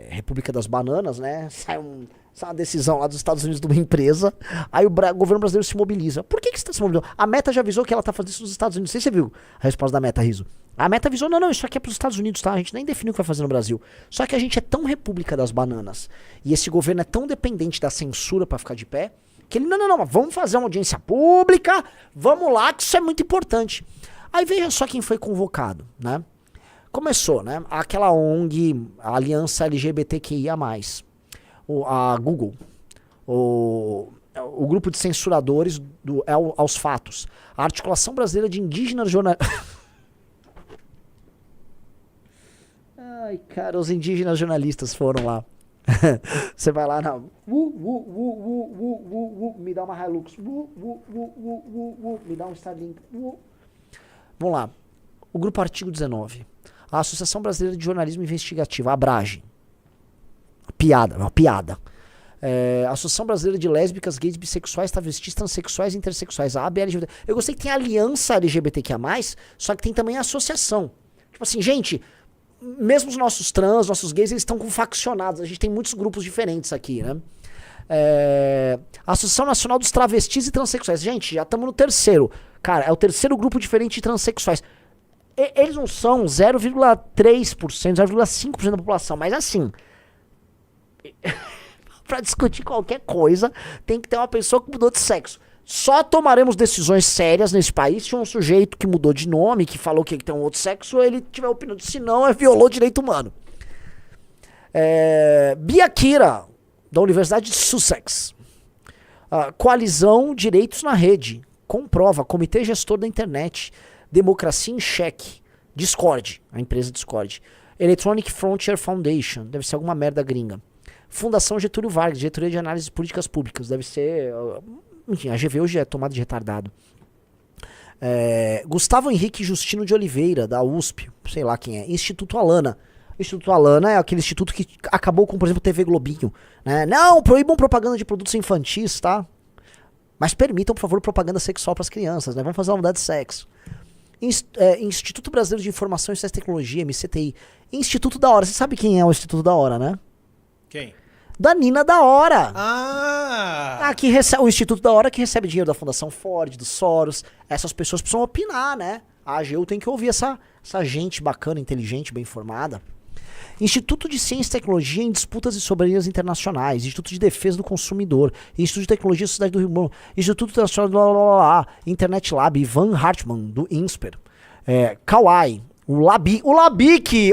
República das Bananas, né? Sai uma decisão lá dos Estados Unidos de uma empresa, aí o governo brasileiro se mobiliza. Por que você está se mobilizando? A Meta já avisou que ela está fazendo isso nos Estados Unidos. Não sei se você viu a resposta da Meta, Riso. A Meta avisou, não, isso aqui é para os Estados Unidos, tá? A gente nem definiu o que vai fazer no Brasil. Só que a gente é tão República das Bananas, e esse governo é tão dependente da censura para ficar de pé, que ele, não, vamos fazer uma audiência pública, vamos lá, que isso é muito importante. Aí veja só quem foi convocado, né? Começou, né? Aquela ONG, a Aliança LGBTQIA+, a Google, o grupo de censuradores aos fatos, a Articulação Brasileira de Indígenas Jornalistas. Ai, cara, os indígenas jornalistas foram lá. Você vai lá na... me dá uma Hilux. Me dá um Starlink. Vamos lá. O grupo Artigo 19. A Associação Brasileira de Jornalismo Investigativo, a Abrage. Uma piada. A Associação Brasileira de Lésbicas, Gays, Bissexuais, Travestis, Transsexuais e Intersexuais, a ABLGBT. Eu gostei que tem a Aliança LGBTQIA+, só que tem também a associação. Tipo assim, gente, mesmo os nossos trans, nossos gays, eles estão faccionados. A gente tem muitos grupos diferentes aqui, né? A Associação Nacional dos Travestis e Transsexuais. Gente, já estamos no terceiro. Cara, é o terceiro grupo diferente de transsexuais. Eles não são 0,3%, 0,5% da população, mas assim... Pra discutir qualquer coisa, tem que ter uma pessoa que mudou de sexo. Só tomaremos decisões sérias nesse país se um sujeito que mudou de nome, que falou que tem um outro sexo, ele tiver opinião de se não, violou o direito humano. Bia Kira, da Universidade de Sussex. Coalizão Direitos na Rede. Comprova. Comitê Gestor da Internet. Democracia em Cheque. Discord. A empresa Discord. Electronic Frontier Foundation. Deve ser alguma merda gringa. Fundação Getúlio Vargas. Diretoria de Análises Políticas Públicas. Deve ser... Enfim, a GV hoje é tomada de retardado. Gustavo Henrique Justino de Oliveira, da USP. Sei lá quem é. Instituto Alana. Instituto Alana é aquele instituto que acabou com, por exemplo, TV Globinho. Né? Não, proíbam propaganda de produtos infantis, tá? Mas permitam, por favor, propaganda sexual para as crianças, né? Vamos fazer uma mudar de sexo. Instituto Brasileiro de Informação e Ciência e Tecnologia, MCTI. Instituto da Hora. Você sabe quem é o Instituto da Hora, né? Quem? Da Nina da Hora. O Instituto da Hora que recebe dinheiro da Fundação Ford, do Soros. Essas pessoas precisam opinar, né? A AGU tem que ouvir essa gente bacana, inteligente, bem informada. Instituto de Ciência e Tecnologia em Disputas e Soberanias Internacionais, Instituto de Defesa do Consumidor, Instituto de Tecnologia e Sociedade do Rio Grande do Sul, Instituto Internacional Internet Lab, Ivan Hartmann, do INSPER, Kauai, O Labic,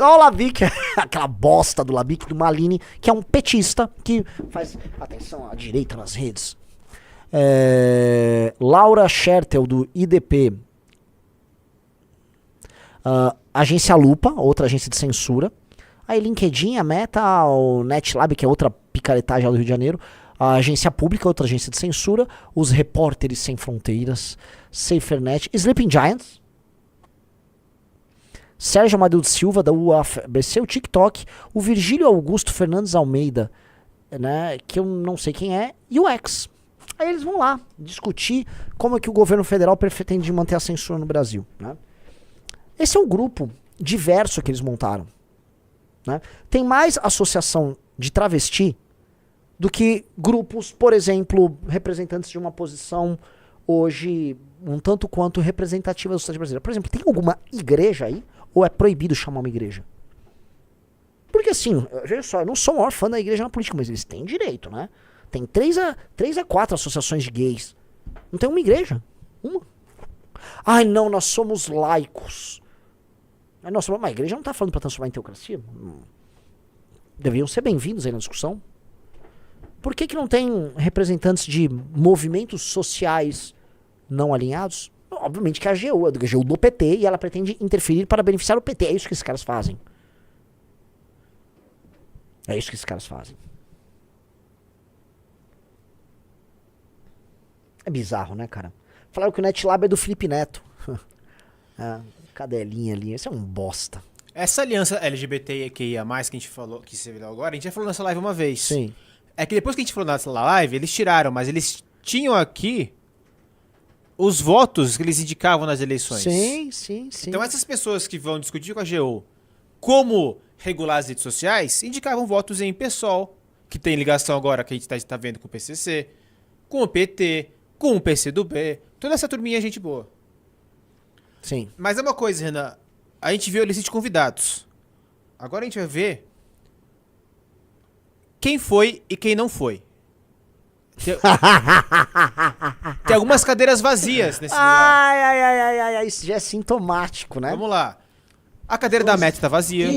ó o Labic, aquela bosta do Labic, do Malini, que é um petista que faz, atenção à direita nas redes. Laura Schertel, do IDP. Agência Lupa, outra agência de censura. Aí LinkedIn, a Meta, o NetLab, que é outra picaretagem lá do Rio de Janeiro. A Agência Pública, outra agência de censura. Os Repórteres Sem Fronteiras. SaferNet. Sleeping Giants. Sérgio Amadeu Silva, da UFBC. O TikTok. O Virgílio Augusto Fernandes Almeida, né, que eu não sei quem é. E o X. Aí eles vão lá discutir como é que o governo federal pretende manter a censura no Brasil, né? Esse é um grupo diverso que eles montaram, né? Tem mais associação de travesti do que grupos, por exemplo, representantes de uma posição hoje um tanto quanto representativa da sociedade brasileira. Por exemplo, tem alguma igreja aí? Ou é proibido chamar uma igreja? Porque assim, veja só, eu não sou o maior fã da igreja na política, mas eles têm direito, né? Tem 3 a 4 associações de gays. Não tem uma igreja? Uma. Ai não, nós somos laicos. Nossa, mas a igreja não está falando para transformar em teocracia? Deveriam ser bem-vindos aí na discussão. Por que não tem representantes de movimentos sociais não alinhados? Obviamente que a AGU é do do PT e ela pretende interferir para beneficiar o PT. É isso que esses caras fazem. É isso que esses caras fazem. É bizarro, né, cara? Falaram que o NetLab é do Felipe Neto. Cadelinha ali, esse é um bosta. Essa aliança LGBTQIA+, que a gente falou, que você viu agora, a gente já falou nessa live uma vez. Sim. É que depois que a gente falou nessa live, eles tiraram, mas eles tinham aqui os votos que eles indicavam nas eleições. Sim. Então essas pessoas que vão discutir com a AGU como regular as redes sociais, indicavam votos em PSOL, que tem ligação agora que a gente tá vendo com o PCC, com o PT, com o PCdoB, toda essa turminha é gente boa. Sim. Mas é uma coisa, Renan, a gente viu a lista de convidados. Agora a gente vai ver quem foi e quem não foi. Tem algumas cadeiras vazias nesse lugar. Ai, isso já é sintomático, né? Vamos lá. A cadeira da Meta tá vazia.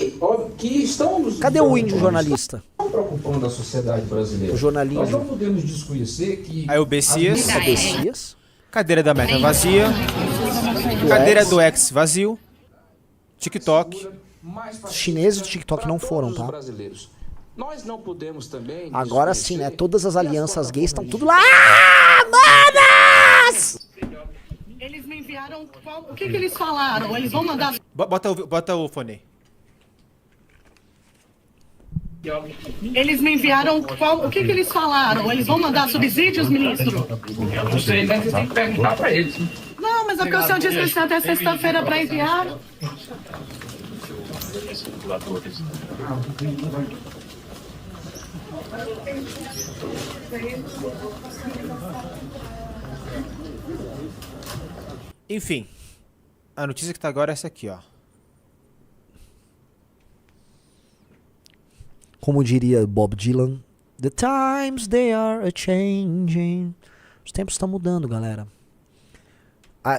Que estão nos Cadê o índio jornalista? Estão preocupando a sociedade brasileira. O jornalismo. Nós não podemos desconhecer que... Aí o Bessias. Bessias. Cadeira da Meta vazia. Cadeira do X vazio. TikTok. Os chineses do TikTok não foram, tá? Nós não podemos também... Agora sim, né? Todas as alianças gays estão tudo lá. Manas! Eles me enviaram... O que eles falaram? Eles vão mandar... Bota o fone. Eles me enviaram... O que eles falaram? Eles vão mandar subsídios, ministro? Não sei, né? Você tem que perguntar para eles. Não, mas é porque o senhor disse que eles têm até sexta-feira para enviar. Enfim. A notícia que tá agora é essa aqui, ó. Como diria Bob Dylan, the times they are a-changing. Os tempos estão mudando, galera.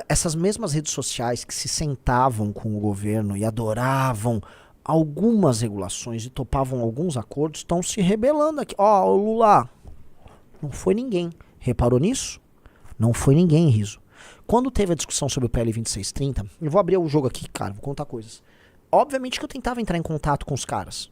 Essas mesmas redes sociais que se sentavam com o governo e adoravam algumas regulações e topavam alguns acordos estão se rebelando aqui. Ó, o Lula, não foi ninguém. Reparou nisso? Não foi ninguém, Riso. Quando teve a discussão sobre o PL 2630, eu vou abrir o jogo aqui, cara, vou contar coisas. Obviamente que eu tentava entrar em contato com os caras.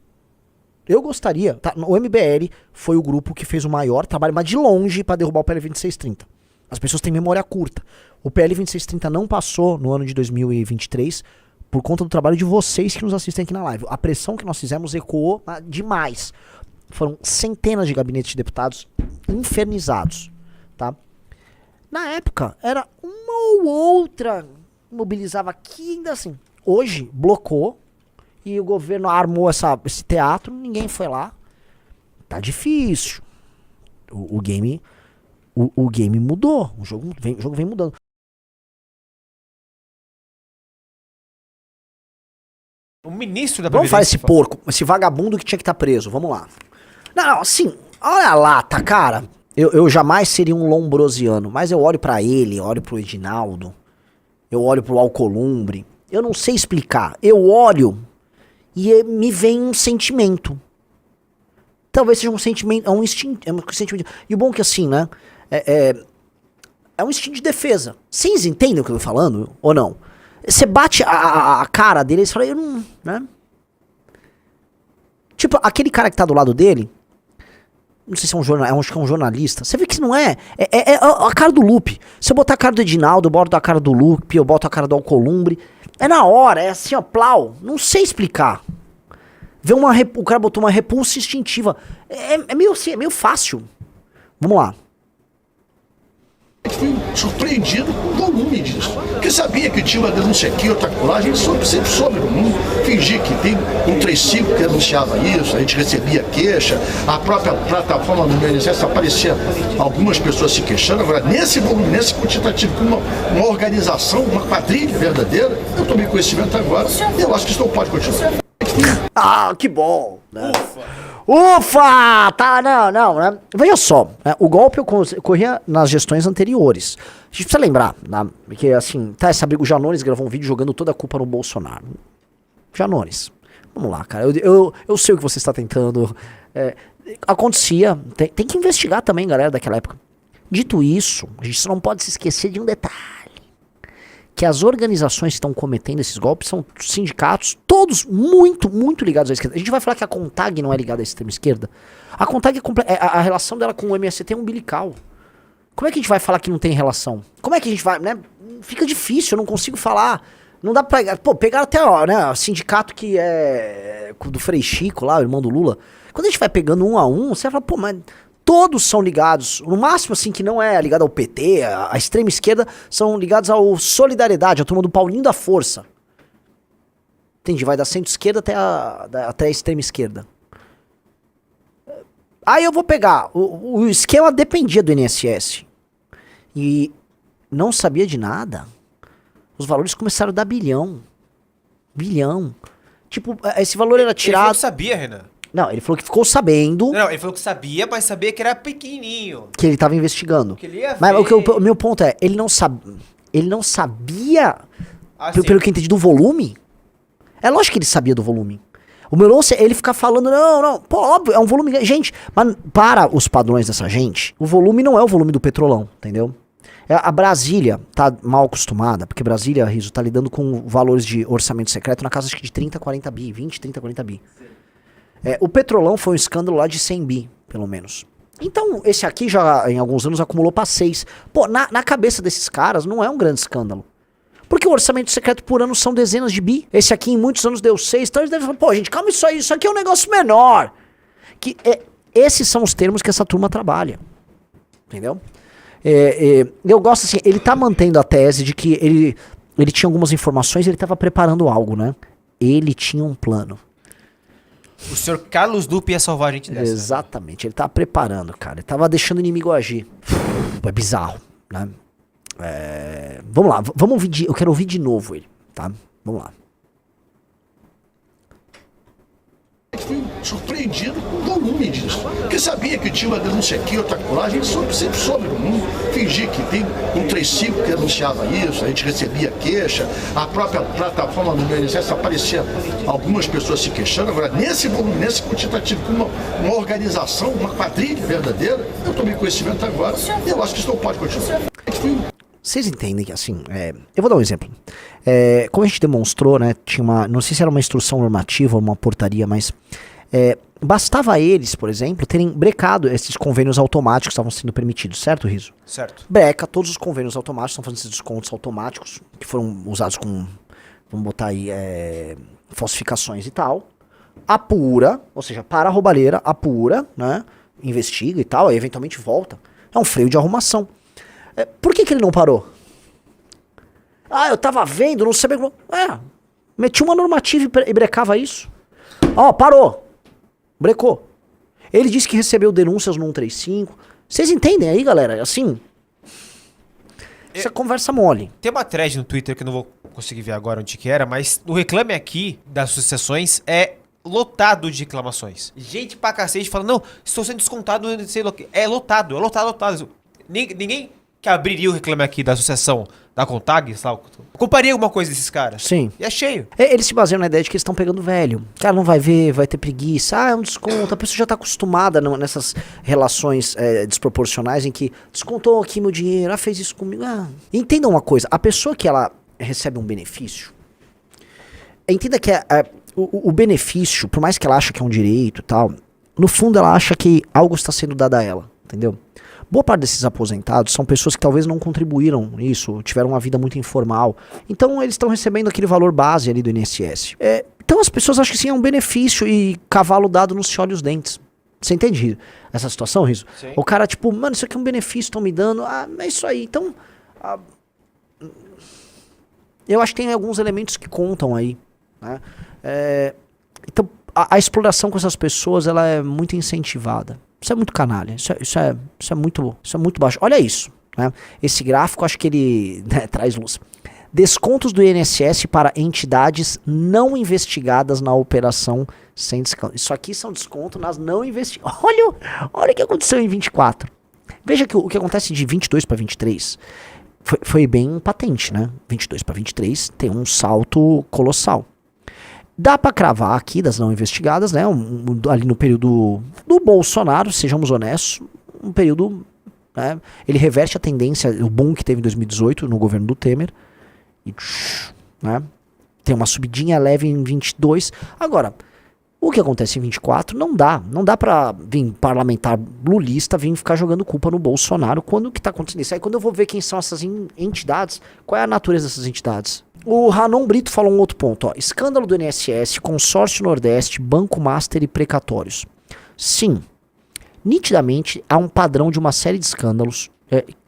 Eu gostaria, tá, o MBL foi o grupo que fez o maior trabalho, mas de longe, para derrubar o PL 2630. As pessoas têm memória curta. O PL 2630 não passou no ano de 2023 por conta do trabalho de vocês que nos assistem aqui na live. A pressão que nós fizemos ecoou demais. Foram centenas de gabinetes de deputados infernizados, tá? Na época, era uma ou outra mobilizava aqui, ainda assim. Hoje, blocou e o governo armou esse teatro, ninguém foi lá. Tá difícil. O game mudou. O jogo vem mudando. O ministro da Vamos falar esse Previdência... porco, esse vagabundo que tinha que estar preso. Vamos lá. Não, assim, olha lá, tá, cara. Eu jamais seria um lombrosiano, mas eu olho pra ele, olho pro Edinaldo, eu olho pro Alcolumbre. Eu não sei explicar. Eu olho e me vem um sentimento. Talvez seja um sentimento, é um sentimento. E o bom é que assim, né? É um instinto de defesa. Vocês entendem o que eu tô falando? Ou não? Você bate a cara dele e você fala, eu não. Né? Tipo, aquele cara que tá do lado dele. Não sei se é um jornalista. Acho que é um jornalista. Você vê que não é. É a cara do Lupe. Se eu botar a cara do Edinaldo, eu boto a cara do Lupe, eu boto a cara do Alcolumbre. É na hora, é assim, ó, plau. Não sei explicar. Vê o cara botou uma repulsa instintiva. É meio assim, é meio fácil. Vamos lá. Fui surpreendido com o volume disso. Porque sabia que tinha uma denúncia aqui, outra lá, a gente sempre soube no mundo. Fingi que tem um 35 que anunciava isso, a gente recebia queixa, a própria plataforma do INSS aparecia algumas pessoas se queixando. Agora, nesse volume, nesse quantitativo, com uma organização, uma quadrilha verdadeira, eu tomei conhecimento agora e eu acho que isso não pode continuar. Ah, que bom! Né? Ufa! Tá, não, né? Veja só, né? O golpe ocorria nas gestões anteriores. A gente precisa lembrar, né? Porque assim, tá essa briga, o Janones gravou um vídeo jogando toda a culpa no Bolsonaro. Janones, vamos lá, cara, eu sei o que você está tentando. Acontecia, tem que investigar também, galera, daquela época. Dito isso, a gente não pode se esquecer de um detalhe. Que as organizações que estão cometendo esses golpes são sindicatos, todos muito, muito ligados à esquerda. A gente vai falar que a CONTAG não é ligada à extrema esquerda. A CONTAG, a relação dela com o MST é umbilical. Como é que a gente vai falar que não tem relação? Como é que a gente vai, né? Fica difícil, eu não consigo falar. Não dá pra... Pô, pegaram até, ó, né, o sindicato que é do Frei Chico lá, o irmão do Lula. Quando a gente vai pegando um a um, você vai falar, pô, mas... Todos são ligados, no máximo assim que não é ligado ao PT, a extrema esquerda, são ligados ao Solidariedade, a turma do Paulinho da Força. Entendi, vai da centro-esquerda até a extrema esquerda. Aí eu vou pegar, o esquema dependia do INSS. E não sabia de nada. Os valores começaram a dar bilhão. Bilhão. Tipo, esse valor era tirado... Ele falou que sabia, Renan. Não, ele falou que ficou sabendo... Não, ele falou que sabia, mas sabia que era pequenininho. Que ele tava investigando. Que ele ia mas ver. o meu ponto é, ele não sabia, pelo que eu entendi, do volume? É lógico que ele sabia do volume. O meu lance é ele ficar falando, não, pô, óbvio, é um volume... Gente, mas para os padrões dessa gente, o volume não é o volume do Petrolão, entendeu? A Brasília tá mal acostumada, porque Brasília, Riso, tá lidando com valores de orçamento secreto na casa acho que de 30, 40 bi, 20, 30, 40 bi. O Petrolão foi um escândalo lá de 100 bi, pelo menos. Então, esse aqui já, em alguns anos, acumulou pra 6. Pô, na cabeça desses caras, não é um grande escândalo. Porque o orçamento secreto por ano são dezenas de bi. Esse aqui, em muitos anos, deu 6. Então, eles devem falar, pô, gente, calma isso aqui é um negócio menor. Esses são os termos que essa turma trabalha. Entendeu? Eu gosto assim, ele tá mantendo a tese de que ele tinha algumas informações e ele tava preparando algo, né? Ele tinha um plano. O senhor Carlos Lupe ia salvar a gente dessa. Exatamente, ele tava preparando, cara. Ele tava deixando o inimigo agir. É bizarro, né? Vamos lá, vamos ouvir eu quero ouvir de novo ele, tá? Vamos lá. Fui surpreendido com o volume disso. Porque sabia que tinha uma denúncia aqui, outra lá, a gente sempre soube no mundo. Fingi que tem um 35 que anunciava isso, a gente recebia queixa, a própria plataforma do INSS aparecia algumas pessoas se queixando. Agora, nesse volume, nesse quantitativo, com uma organização, uma quadrilha verdadeira, eu tomei conhecimento agora e eu acho que isso não pode continuar. Vocês entendem que, assim, eu vou dar um exemplo. Como a gente demonstrou, né, tinha não sei se era uma instrução normativa ou uma portaria, mas bastava eles, por exemplo, terem brecado esses convênios automáticos que estavam sendo permitidos, certo, Riso? Certo. Breca todos os convênios automáticos, estão fazendo esses descontos automáticos, que foram usados com, vamos botar aí, falsificações e tal. Apura, ou seja, para a roubalheira, apura, né, investiga e tal, aí eventualmente volta. É um freio de arrumação. Por que ele não parou? Eu tava vendo, não sabia... Meti uma normativa e brecava isso. Parou. Brecou. Ele disse que recebeu denúncias no 135. Vocês entendem aí, galera? Assim... Essa conversa mole. Tem uma thread no Twitter que eu não vou conseguir ver agora onde que era, mas o Reclame Aqui das associações é lotado de reclamações. Gente pra cacete falando, não, estou sendo descontado, não sei o que. É lotado. Ninguém que abriria o Reclame Aqui da associação da Contag, sabe? Eu comparei alguma coisa desses caras. Sim. E é cheio. Eles se baseiam na ideia de que eles estão pegando velho. O cara não vai ver, vai ter preguiça. Ah, é um desconto. A pessoa já tá acostumada nessas relações desproporcionais em que descontou aqui meu dinheiro, fez isso comigo. Entenda uma coisa, a pessoa que ela recebe um benefício, entenda que o benefício, por mais que ela ache que é um direito e tal, no fundo ela acha que algo está sendo dado a ela, entendeu? Boa parte desses aposentados são pessoas que talvez não contribuíram nisso, tiveram uma vida muito informal. Então eles estão recebendo aquele valor base ali do INSS. Então as pessoas acham que sim, é um benefício e cavalo dado não se olha os dentes. Você entende essa situação, Riso? Sim. O cara, tipo, mano, isso aqui é um benefício, estão me dando. É isso aí. Então, eu acho que tem alguns elementos que contam aí, né? Então, a exploração com essas pessoas, ela é muito incentivada. Isso é muito canalha, isso é muito baixo. Olha isso, né? Esse gráfico, acho que ele traz luz. Descontos do INSS para entidades não investigadas na operação sem desconto. Isso aqui são descontos nas não investigadas. Olha o que aconteceu em 24. Veja que o que acontece de 22 para 23 foi bem patente, né? 22 para 23 tem um salto colossal. Dá pra cravar aqui das não investigadas, né? Ali no período do Bolsonaro, sejamos honestos, um período, né? Ele reverte a tendência, o boom que teve em 2018 no governo do Temer, e, né? Tem uma subidinha leve em 22. Agora, o que acontece em 24 não dá pra vir parlamentar lulista vir ficar jogando culpa no Bolsonaro quando o que tá acontecendo isso. Aí quando eu vou ver quem são essas entidades, qual é a natureza dessas entidades? O Ranon Brito falou um outro ponto, ó. Escândalo do INSS, Consórcio Nordeste, Banco Master e precatórios. Sim, nitidamente há um padrão de uma série de escândalos,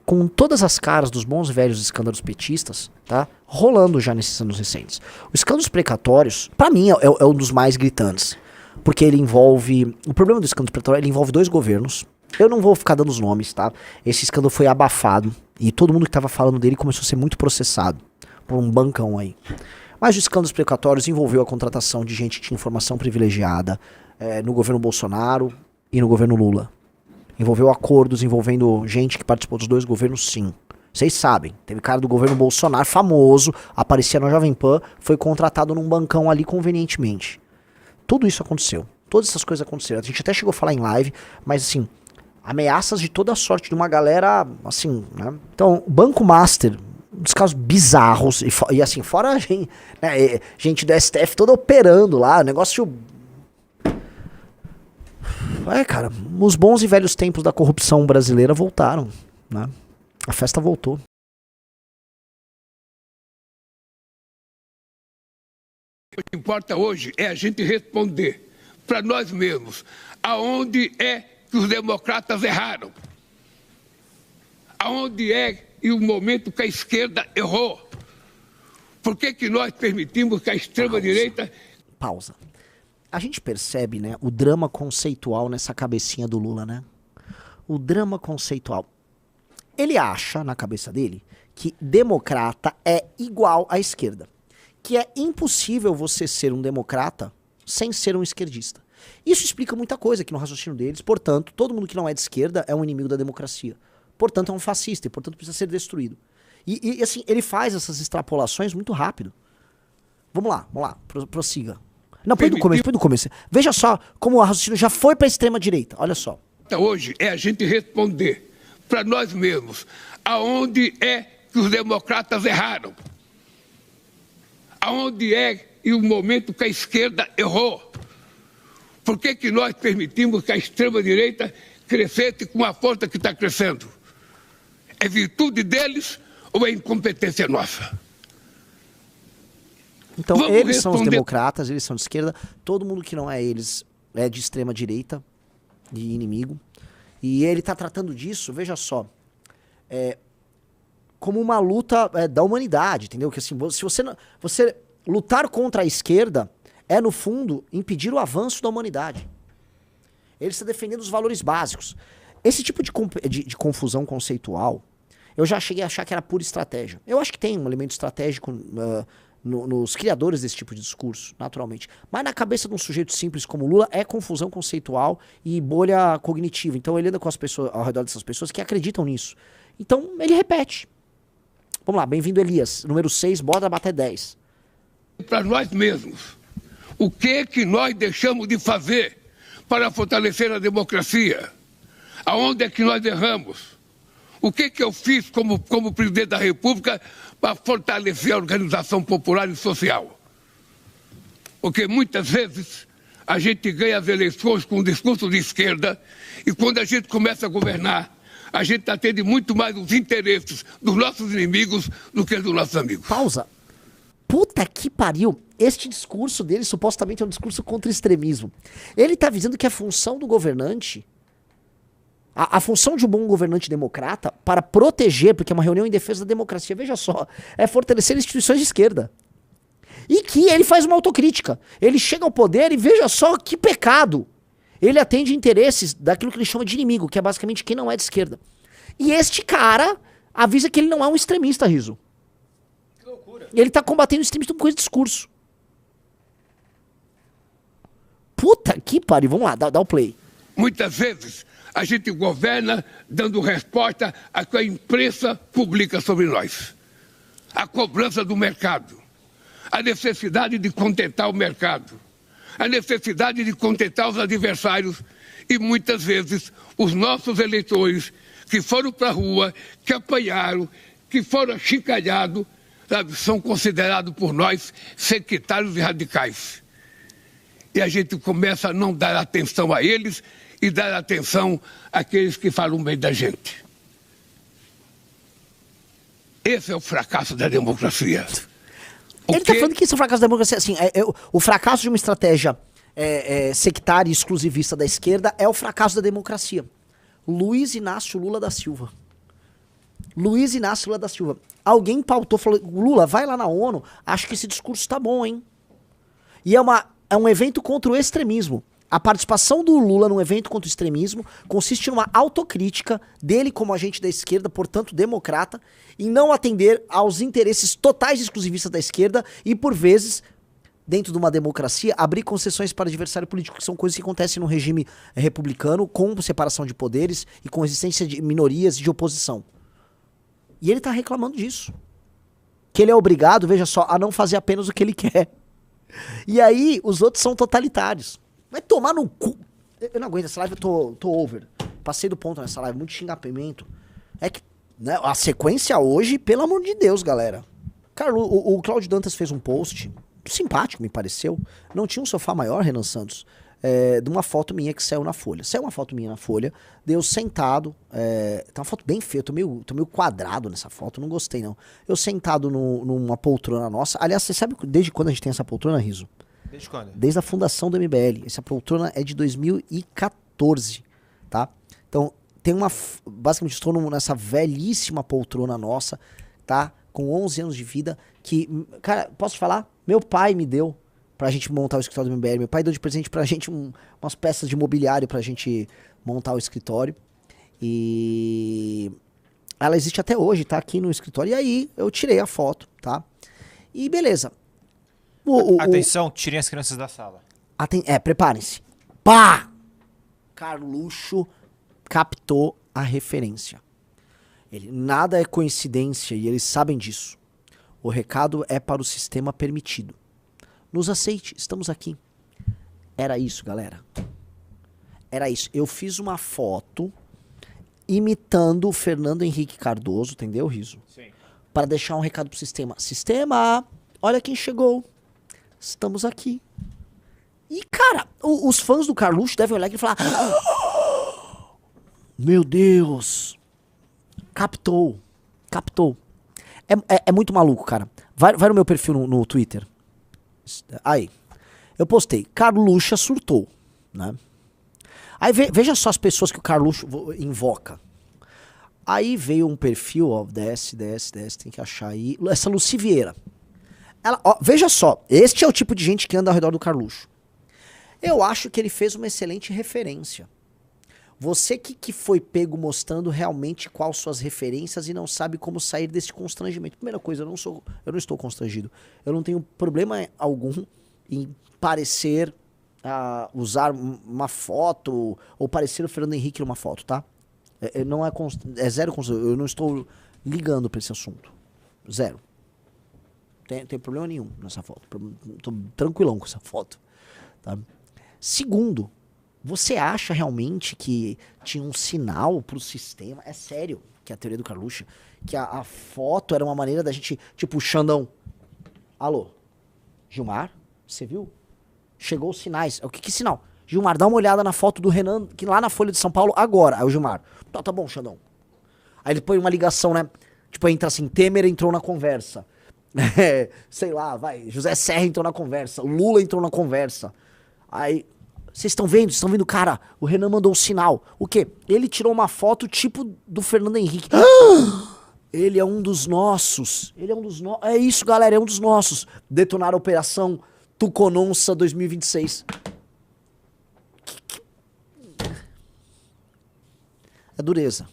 com todas as caras dos bons e velhos escândalos petistas, tá? Rolando já nesses anos recentes. Os escândalos precatórios, pra mim, é um dos mais gritantes. Porque ele envolve... O problema do escândalo precatório, ele envolve dois governos. Eu não vou ficar dando os nomes, tá? Esse escândalo foi abafado e todo mundo que tava falando dele começou a ser muito processado por um bancão aí. Mas os escândalos precatórios envolveu a contratação de gente que tinha informação privilegiada no governo Bolsonaro e no governo Lula. Envolveu acordos envolvendo gente que participou dos dois governos, sim. Vocês sabem, teve cara do governo Bolsonaro famoso, aparecia na Jovem Pan, foi contratado num bancão ali convenientemente. Tudo isso aconteceu. Todas essas coisas aconteceram. A gente até chegou a falar em live, mas assim, ameaças de toda sorte de uma galera, assim, né? Então, o Banco Master, uns casos bizarros, e assim, fora a gente, né, gente do STF toda operando lá, negócio... cara, os bons e velhos tempos da corrupção brasileira voltaram, né? A festa voltou. O que importa hoje é a gente responder para nós mesmos aonde é que os democratas erraram, aonde é e o momento que a esquerda errou. Por que nós permitimos que a extrema-direita... Pausa. A gente percebe, né, o drama conceitual nessa cabecinha do Lula, né? O drama conceitual. Ele acha, na cabeça dele, que democrata é igual à esquerda. Que é impossível você ser um democrata sem ser um esquerdista. Isso explica muita coisa aqui no raciocínio deles. Portanto, todo mundo que não é de esquerda é um inimigo da democracia. Portanto, é um fascista e, portanto, precisa ser destruído. E assim, ele faz essas extrapolações muito rápido. Vamos lá, prossiga. Não, põe do começo. Veja só como o raciocínio já foi para a extrema-direita. Olha só. Hoje é a gente responder para nós mesmos aonde é que os democratas erraram, aonde é e o momento que a esquerda errou. Por que nós permitimos que a extrema-direita crescesse com a força que está crescendo? É virtude deles ou é incompetência nossa? Então, eles são os democratas, eles são de esquerda. Todo mundo que não é eles é de extrema direita, de inimigo. E ele está tratando disso, veja só, como uma luta da humanidade, entendeu? Que assim, se você lutar contra a esquerda é, no fundo, impedir o avanço da humanidade. Ele está defendendo os valores básicos. Esse tipo de confusão conceitual, eu já cheguei a achar que era pura estratégia. Eu acho que tem um elemento estratégico nos criadores desse tipo de discurso, naturalmente. Mas na cabeça de um sujeito simples como Lula é confusão conceitual e bolha cognitiva. Então ele anda com as pessoas ao redor dessas pessoas que acreditam nisso. Então, ele repete. Vamos lá, bem-vindo, Elias. Número 6, bota até 10. Para nós mesmos, o que nós deixamos de fazer para fortalecer a democracia? Aonde é que nós erramos? O que eu fiz como presidente da República para fortalecer a organização popular e social? Porque muitas vezes a gente ganha as eleições com um discurso de esquerda e quando a gente começa a governar, a gente atende muito mais os interesses dos nossos inimigos do que dos nossos amigos. Pausa. Puta que pariu. Este discurso dele supostamente é um discurso contra o extremismo. Ele tá dizendo que a função do governante, a função de um bom governante democrata, para proteger, porque é uma reunião em defesa da democracia, veja só, é fortalecer instituições de esquerda. E que ele faz uma autocrítica. Ele chega ao poder e veja só que pecado. Ele atende interesses daquilo que ele chama de inimigo, que é basicamente quem não é de esquerda. E este cara avisa que ele não é um extremista, Riso. Que loucura. Ele tá combatendo o extremismo com esse discurso. Puta que pariu. Vamos lá, dá o play. Muitas vezes a gente governa dando resposta a que a imprensa publica sobre nós. A cobrança do mercado, a necessidade de contentar o mercado, a necessidade de contentar os adversários e muitas vezes os nossos eleitores que foram para a rua, que apanharam, que foram achincalhados, são considerados por nós sectários e radicais. E a gente começa a não dar atenção a eles e dar atenção àqueles que falam bem da gente. Esse é o fracasso da democracia. Ele tá falando que isso é o fracasso da democracia. Assim, o fracasso de uma estratégia sectária e exclusivista da esquerda é o fracasso da democracia. Luiz Inácio Lula da Silva. Luiz Inácio Lula da Silva. Alguém pautou, falou, Lula, vai lá na ONU, acho que esse discurso tá bom, hein? E é um evento contra o extremismo. A participação do Lula num evento contra o extremismo consiste numa autocrítica dele como agente da esquerda, portanto democrata, em não atender aos interesses totais e exclusivistas da esquerda e, por vezes, dentro de uma democracia, abrir concessões para adversário político, que são coisas que acontecem no regime republicano, com separação de poderes e com existência de minorias e de oposição. E ele tá reclamando disso. Que ele é obrigado, veja só, a não fazer apenas o que ele quer. E aí, os outros são totalitários. Vai tomar no cu. Eu não aguento essa live, eu tô over. Passei do ponto nessa live, muito xingamento. É que, né, a sequência hoje, pelo amor de Deus, galera. Cara, o Cláudio Dantas fez um post simpático, me pareceu. Não tinha um sofá maior, Renan Santos, de uma foto minha que saiu na Folha. Saiu uma foto minha na Folha, deu sentado, tá uma foto bem feia, tô meio quadrado nessa foto, não gostei não. Eu sentado numa poltrona nossa. Aliás, você sabe desde quando a gente tem essa poltrona, Riso? Desde quando? Desde a fundação do MBL. Essa poltrona é de 2014, tá? Então, basicamente, estou nessa velhíssima poltrona nossa, tá? Com 11 anos de vida, que, cara, posso te falar? Meu pai me deu pra gente montar o escritório do MBL. Meu pai deu de presente pra gente umas peças de mobiliário pra gente montar o escritório. E ela existe até hoje, tá aqui no escritório. E aí, eu tirei a foto, tá? E beleza. Atenção, tirem as crianças da sala. Preparem-se. Pá! Carluxo captou a referência. Nada é coincidência e eles sabem disso. O recado é para o sistema permitido. Nos aceite, estamos aqui. Era isso, galera. Era isso. Eu fiz uma foto imitando o Fernando Henrique Cardoso, entendeu, Riso? Sim. Para deixar um recado pro sistema. Sistema, olha quem chegou. Estamos aqui. E, cara, os fãs do Carluxo devem olhar aqui e falar: meu Deus. Captou. É muito maluco, cara. Vai no meu perfil no Twitter. Aí. Eu postei. Carluxa surtou, né? Aí veja só as pessoas que o Carluxo invoca. Aí veio um perfil, ó, desce, tem que achar aí. Essa Lucy Vieira. Ela, ó, veja só, este é o tipo de gente que anda ao redor do Carluxo. Eu acho que ele fez uma excelente referência. Você que foi pego mostrando realmente quais suas referências e não sabe como sair desse constrangimento. Primeira coisa, eu não estou constrangido. Eu não tenho problema algum em parecer usar uma foto ou parecer o Fernando Henrique numa foto, tá? Não é, é zero construção. Eu não estou ligando pra esse assunto. Zero. Tem problema nenhum nessa foto. Tô tranquilão com essa foto. Tá? Segundo, você acha realmente que tinha um sinal pro sistema? É sério que a teoria do Carluxo, que a foto era uma maneira da gente, tipo, Xandão. Alô? Gilmar? Você viu? Chegou os sinais. O que sinal? Gilmar, dá uma olhada na foto do Renan, que lá na Folha de São Paulo, agora. Aí o Gilmar, tá bom, Xandão. Aí ele põe uma ligação, né? Tipo, entra assim, Temer entrou na conversa. Sei lá, vai, José Serra entrou na conversa, Lula entrou na conversa. Aí, vocês estão vendo? Vocês estão vendo? Cara, o Renan mandou um sinal. O quê? Ele tirou uma foto tipo do Fernando Henrique. Ele é um dos nossos. Ele é um dos nossos. É isso, galera, é um dos nossos. Detonar a Operação Tucononça 2026. É dureza.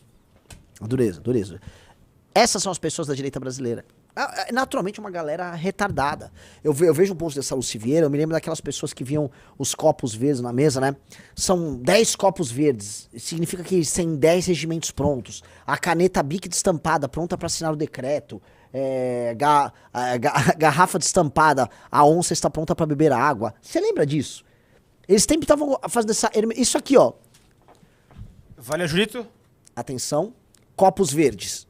Dureza. Essas são as pessoas da direita brasileira. Naturalmente uma galera retardada. Eu vejo um post dessa Lucivieira, eu me lembro daquelas pessoas que viam os copos verdes na mesa, né? São 10 copos verdes. Significa que tem 10 regimentos prontos. A caneta Bic destampada, pronta para assinar o decreto. Garrafa destampada, a onça está pronta para beber água. Você lembra disso? Eles sempre estavam fazendo essa... Isso aqui, ó. Vale, Julito. Atenção. Copos verdes.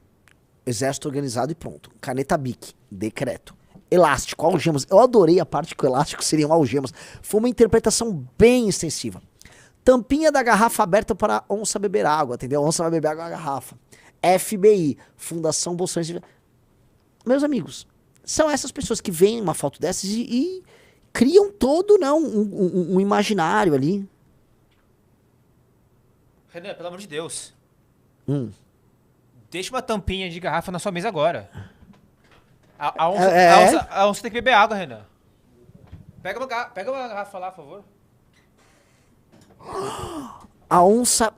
Exército organizado e pronto. Caneta Bic. Decreto. Elástico, algemas. Eu adorei a parte que o elástico seriam algemas. Foi uma interpretação bem extensiva. Tampinha da garrafa aberta para onça beber água, entendeu? A onça vai beber água na garrafa. FBI, Fundação Bolsonaro. Meus amigos, são essas pessoas que veem uma foto dessas e criam todo, não, um imaginário ali. Renan, pelo amor de Deus. Deixa uma tampinha de garrafa na sua mesa agora. A onça tem que beber água, Renan. Pega uma garrafa lá, por favor. A onça...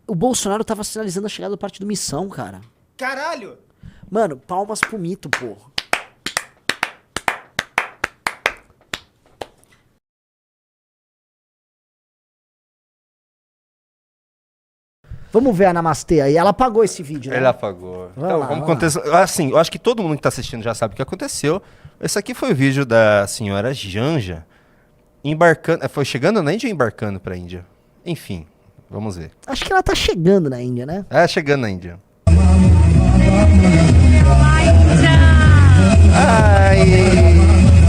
O Bolsonaro tava sinalizando a chegada do Partido Missão, cara. Caralho! Mano, palmas pro mito, porra. Vamos ver a Namastê aí. Ela apagou esse vídeo, né? Ele apagou. Então, vamos contexto. Assim, eu acho que todo mundo que tá assistindo já sabe o que aconteceu. Esse aqui foi o vídeo da senhora Janja embarcando. Foi chegando na Índia ou embarcando pra Índia? Enfim, vamos ver. Acho que ela tá chegando na Índia, né? Chegando na Índia. Ai!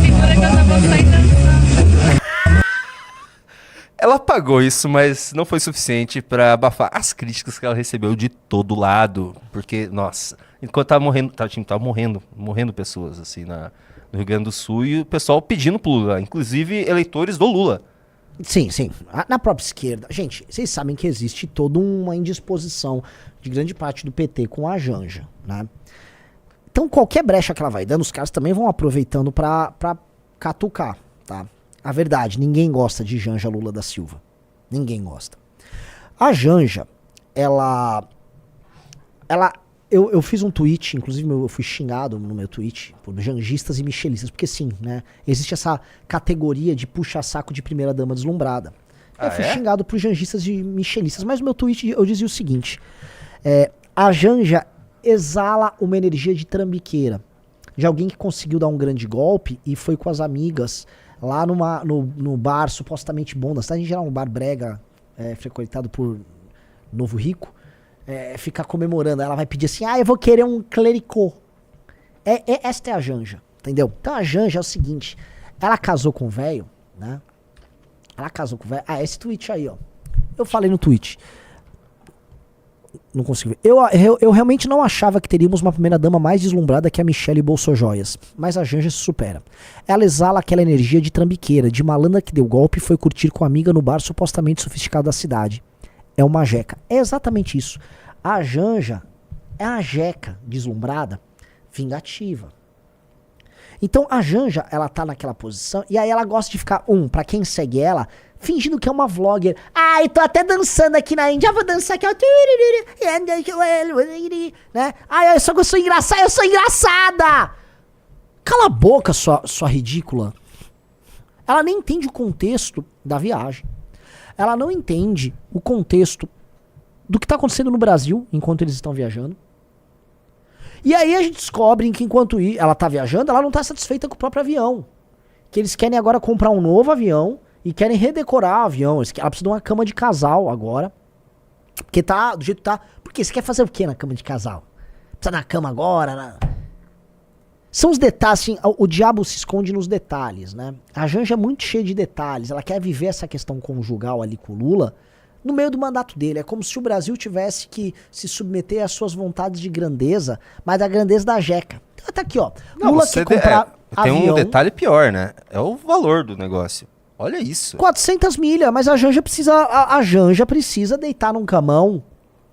Segura que eu tava saindo. Ela apagou isso, mas não foi suficiente pra abafar as críticas que ela recebeu de todo lado. Porque, nossa, enquanto tava morrendo pessoas, assim, no Rio Grande do Sul, e o pessoal pedindo pro Lula, inclusive eleitores do Lula. Sim. Na própria esquerda. Gente, vocês sabem que existe toda uma indisposição de grande parte do PT com a Janja, né? Então, qualquer brecha que ela vai dando, os caras também vão aproveitando pra catucar, tá? A verdade, ninguém gosta de Janja Lula da Silva. Ninguém gosta. A Janja, eu fiz um tweet, inclusive eu fui xingado no meu tweet por janjistas e michelistas, porque sim, né? Existe essa categoria de puxa-saco de primeira-dama deslumbrada. Eu fui xingado por janjistas e michelistas, mas no meu tweet eu dizia o seguinte: a Janja exala uma energia de trambiqueira, de alguém que conseguiu dar um grande golpe e foi com as amigas lá no bar supostamente bom da cidade, em geral um bar brega, frequentado por novo rico, ficar comemorando. Ela vai pedir assim, eu vou querer um clericô. Esta é a Janja, entendeu? Então a Janja é o seguinte, ela casou com o velho, né? Ela casou com o velho. Esse tweet aí, ó. Eu falei no tweet. Não consigo ver. Eu realmente não achava que teríamos uma primeira-dama mais deslumbrada que a Michele Bolsojoias, mas a Janja se supera. Ela exala aquela energia de trambiqueira, de malandra que deu golpe e foi curtir com a amiga no bar supostamente sofisticado da cidade. É uma jeca. É exatamente isso. A Janja é a jeca deslumbrada, vingativa. Então a Janja, ela tá naquela posição e aí ela gosta de ficar, pra quem segue ela, fingindo que é uma vlogger. Eu tô até dançando aqui na Índia, vou dançar aqui, ó. Né? Eu sou engraçada, eu sou engraçada! Cala a boca, sua ridícula. Ela nem entende o contexto da viagem. Ela não entende o contexto do que tá acontecendo no Brasil enquanto eles estão viajando. E aí a gente descobre que enquanto ela tá viajando, ela não tá satisfeita com o próprio avião. Que eles querem agora comprar um novo avião e querem redecorar o avião. Ela precisa de uma cama de casal agora. Porque tá do jeito que tá. Por quê? Você quer fazer o quê na cama de casal? Precisa na cama agora? São os detalhes, assim, o diabo se esconde nos detalhes, né? A Janja é muito cheia de detalhes. Ela quer viver essa questão conjugal ali com o Lula no meio do mandato dele. É como se o Brasil tivesse que se submeter às suas vontades de grandeza, mas da grandeza da jeca. Então tá aqui, ó. Não, Lula quer comprar tem avião, um detalhe pior, né? É o valor do negócio. Olha isso. 400 milhas, mas a Janja precisa deitar num camão.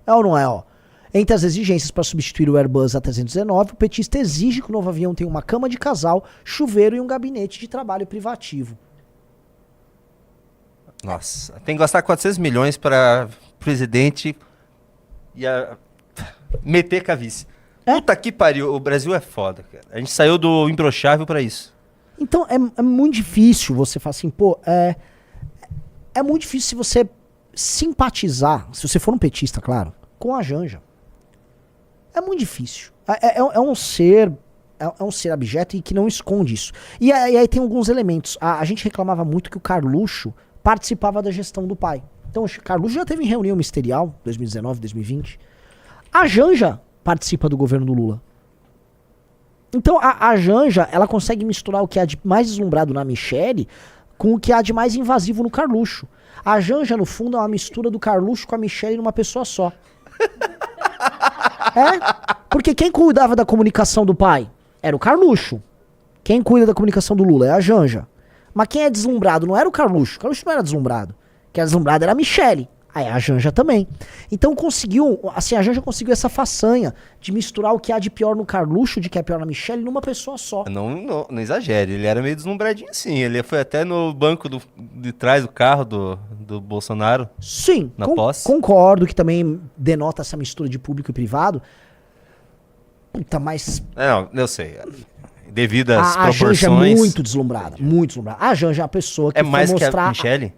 É ou não é, ó? Entre as exigências para substituir o Airbus A319, o petista exige que o novo avião tenha uma cama de casal, chuveiro e um gabinete de trabalho privativo. Nossa, tem que gastar 400 milhões para presidente meter cavice. Puta que pariu, o Brasil é foda, cara. A gente saiu do imbrochável para isso. Então é muito difícil você falar assim, pô, é muito difícil se você simpatizar, se você for um petista, claro, com a Janja. É muito difícil. É um ser abjeto e que não esconde isso. E aí tem alguns elementos. A gente reclamava muito que o Carluxo participava da gestão do pai. Então o Carluxo já teve em reunião ministerial, 2019, 2020. A Janja participa do governo do Lula. Então a Janja, ela consegue misturar o que há de mais deslumbrado na Michelle com o que há de mais invasivo no Carluxo. A Janja, no fundo, é uma mistura do Carluxo com a Michelle numa pessoa só. Porque quem cuidava da comunicação do pai era o Carluxo. Quem cuida da comunicação do Lula é a Janja. Mas quem é deslumbrado não era o Carluxo. O Carluxo não era deslumbrado. Quem era deslumbrado era a Michelle. Aí a Janja também. Então a Janja conseguiu essa façanha de misturar o que há de pior no Carluxo, de que é pior na Michelle, numa pessoa só. Não exagere, ele era meio deslumbradinho sim. Ele foi até no banco de trás do carro do Bolsonaro. Sim, na posse. Concordo que também denota essa mistura de público e privado. Puta, mas... Não, eu sei. Devido às proporções... A Janja é muito deslumbrada, muito deslumbrada. A Janja é a pessoa que é mais foi mostrar... que a Michelle?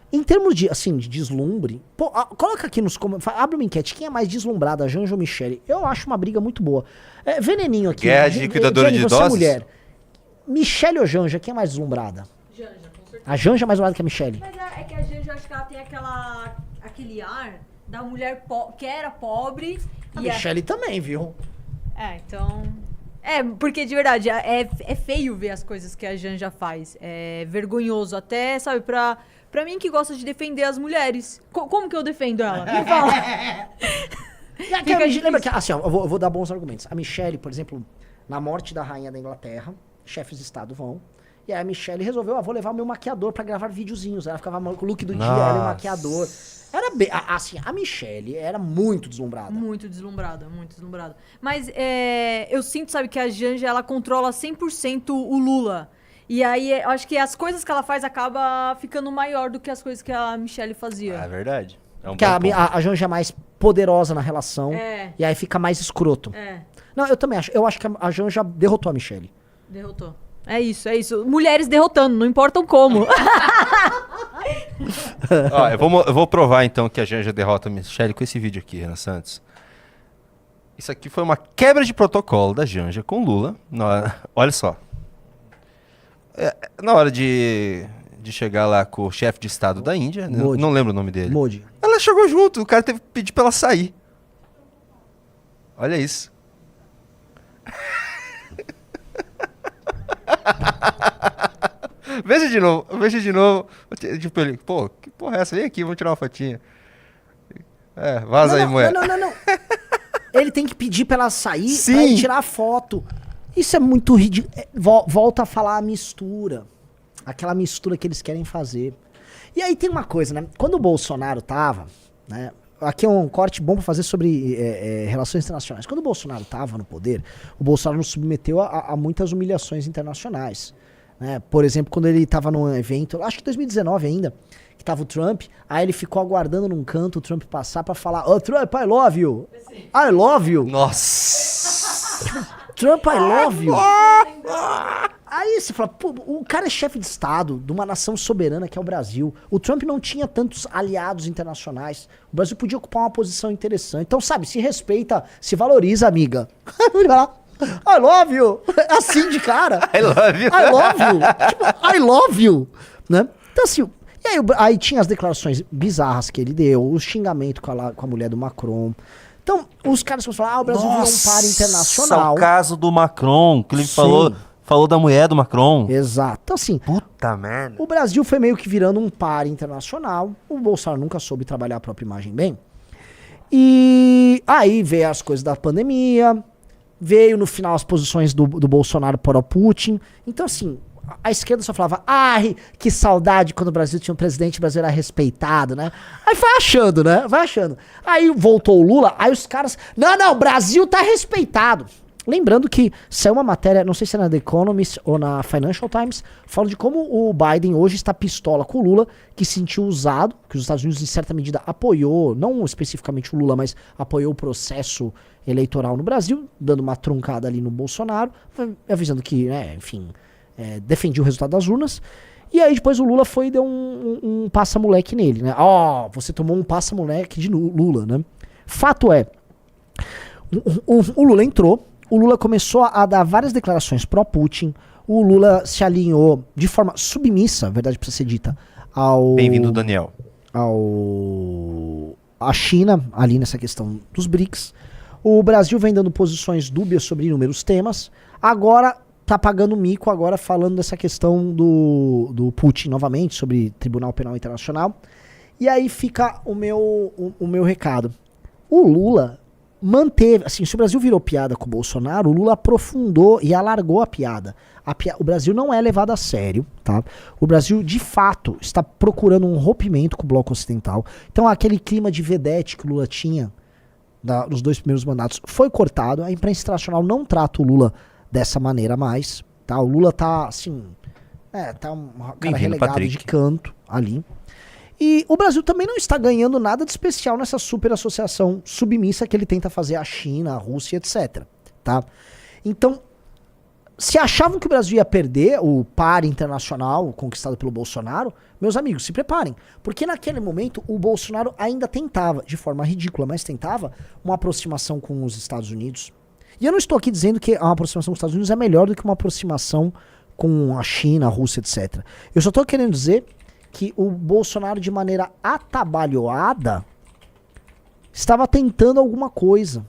Em termos de deslumbre... Pô, coloca aqui nos comentários, abre uma enquete, quem é mais deslumbrada, a Janja ou Michelle? Eu acho uma briga muito boa. Veneninho aqui. Guerra de cuidadora de idosos? Mulher. Michelle ou Janja, quem é mais deslumbrada? Janja, com certeza. A Janja é mais deslumbrada que a Michelle. Mas é que a Janja, acho que ela tem aquele ar da mulher que era pobre. A Michelle também, viu? Então... porque de verdade, é feio ver as coisas que a Janja faz. É vergonhoso até, sabe, pra mim que gosta de defender as mulheres. Como que eu defendo ela? Me fala. Lembra que, assim, ó, eu vou dar bons argumentos. A Michelle, por exemplo, na morte da rainha da Inglaterra, chefes de estado vão, e aí a Michelle resolveu, vou levar o meu maquiador pra gravar videozinhos. Ela ficava com o look do dia, ela e o maquiador. Era bem, assim, a Michelle era muito deslumbrada. Muito deslumbrada, muito deslumbrada. Mas eu sinto, sabe, que a Janja, ela controla 100% o Lula. E aí, eu acho que as coisas que ela faz acaba ficando maior do que as coisas que a Michelle fazia. É verdade. Porque a Janja é mais poderosa na relação. E aí fica mais escroto. Não, eu também acho. Eu acho que a Janja derrotou a Michelle. Derrotou. É isso. Mulheres derrotando, não importam como. Ó, eu vou provar então que a Janja derrota a Michelle com esse vídeo aqui, Renan Santos. Isso aqui foi uma quebra de protocolo da Janja com Lula. Olha só. Na hora de chegar lá com o chefe de estado da Índia, não lembro o nome dele. Modi. Ela chegou junto, o cara teve que pedir pra ela sair. Olha isso. Veja de novo. Tipo, ele, pô, que porra é essa? Vem aqui, vamos tirar uma fotinha. Vaza aí, mulher. Não. Ele tem que pedir pra ela sair pra ele tirar a foto. Isso é muito ridículo. Volta a falar a mistura. Aquela mistura que eles querem fazer. E aí tem uma coisa, né? Quando o Bolsonaro tava, né? Aqui é um corte bom pra fazer sobre relações internacionais. Quando o Bolsonaro tava no poder, o Bolsonaro nos submeteu a muitas humilhações internacionais. Né? Por exemplo, quando ele tava num evento, acho que 2019 ainda, que tava o Trump, aí ele ficou aguardando num canto o Trump passar pra falar: "Oh, Trump, I love you. I love you." Nossa! Trump, I love you. Aí você fala, pô, o cara é chefe de Estado de uma nação soberana que é o Brasil. O Trump não tinha tantos aliados internacionais. O Brasil podia ocupar uma posição interessante. Então, sabe, se respeita, se valoriza, amiga. I love you. Assim de cara. I love you. I love you. Tipo, I love you. Né? Então, assim, e aí tinha as declarações bizarras que ele deu, o xingamento com a mulher do Macron. Então, os caras começam a falar, o Brasil virou um par internacional. O caso do Macron, que ele Sim. falou da mulher do Macron. Exato. Então, assim, Puta merda. o Brasil foi meio que virando um par internacional. O Bolsonaro nunca soube trabalhar a própria imagem bem. E aí veio as coisas da pandemia, veio no final as posições do Bolsonaro para o Putin. Então, assim, a esquerda só falava, ai, que saudade quando o Brasil tinha um presidente, o Brasil era respeitado, né? Aí vai achando, né? Vai achando. Aí voltou o Lula, aí os caras, não, o Brasil tá respeitado. Lembrando que saiu uma matéria, não sei se é na The Economist ou na Financial Times, falando de como o Biden hoje está pistola com o Lula, que se sentiu usado, que os Estados Unidos em certa medida apoiou, não especificamente o Lula, mas apoiou o processo eleitoral no Brasil, dando uma truncada ali no Bolsonaro, avisando que, né, enfim, defendia o resultado das urnas. E aí depois o Lula foi e deu um passa-moleque nele, né? Ó, você tomou um passa-moleque de Lula, né? Fato é, o Lula entrou, o Lula começou a dar várias declarações pró-Putin, o Lula se alinhou de forma submissa, verdade precisa ser dita, ao... Bem-vindo, Daniel. A China, ali nessa questão dos BRICS. O Brasil vem dando posições dúbias sobre inúmeros temas. Agora tá pagando mico, agora falando dessa questão do Putin novamente, sobre Tribunal Penal Internacional. E aí fica o meu recado. O Lula manteve, assim, se o Brasil virou piada com o Bolsonaro, o Lula aprofundou e alargou a piada. O Brasil não é levado a sério, tá? O Brasil, de fato, está procurando um rompimento com o bloco ocidental. Então, aquele clima de vedete que o Lula tinha nos 2 primeiros mandatos foi cortado. A imprensa internacional não trata o Lula dessa maneira mais, tá? O Lula tá, assim, tá um cara relegado Patrick. de canto ali. E o Brasil também não está ganhando nada de especial nessa super associação submissa que ele tenta fazer a China, a Rússia, etc. Tá? Então, se achavam que o Brasil ia perder o par internacional conquistado pelo Bolsonaro, meus amigos, se preparem. Porque naquele momento o Bolsonaro ainda tentava, de forma ridícula, mas tentava uma aproximação com os Estados Unidos. E eu não estou aqui dizendo que uma aproximação com os Estados Unidos é melhor do que uma aproximação com a China, a Rússia, etc. Eu só estou querendo dizer que o Bolsonaro, de maneira atabalhoada, estava tentando alguma coisa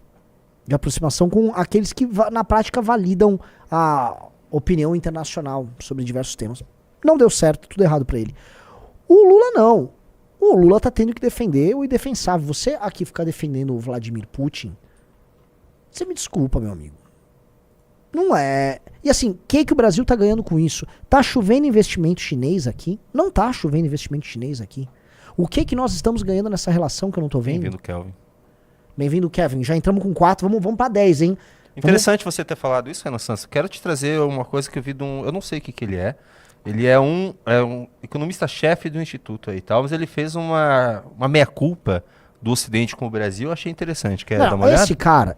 de aproximação com aqueles que, na prática, validam a opinião internacional sobre diversos temas. Não deu certo, tudo errado pra ele. O Lula não. O Lula tá tendo que defender o indefensável. Você aqui ficar defendendo o Vladimir Putin, você me desculpa, meu amigo. Não é. E assim, o que o Brasil tá ganhando com isso? Tá chovendo investimento chinês aqui? Não tá chovendo investimento chinês aqui. O que nós estamos ganhando nessa relação que eu não tô vendo? Bem-vindo, Kelvin. Bem-vindo, Kevin. Já entramos com 4, vamos pra 10, hein? Interessante você ter falado isso, Renan Santos. Quero te trazer uma coisa que eu vi de um... Eu não sei o que ele é. Ele é um economista-chefe do instituto aí e tal, mas ele fez uma meia-culpa do Ocidente com o Brasil. Eu achei interessante. Quer dar uma olhada? Esse cara,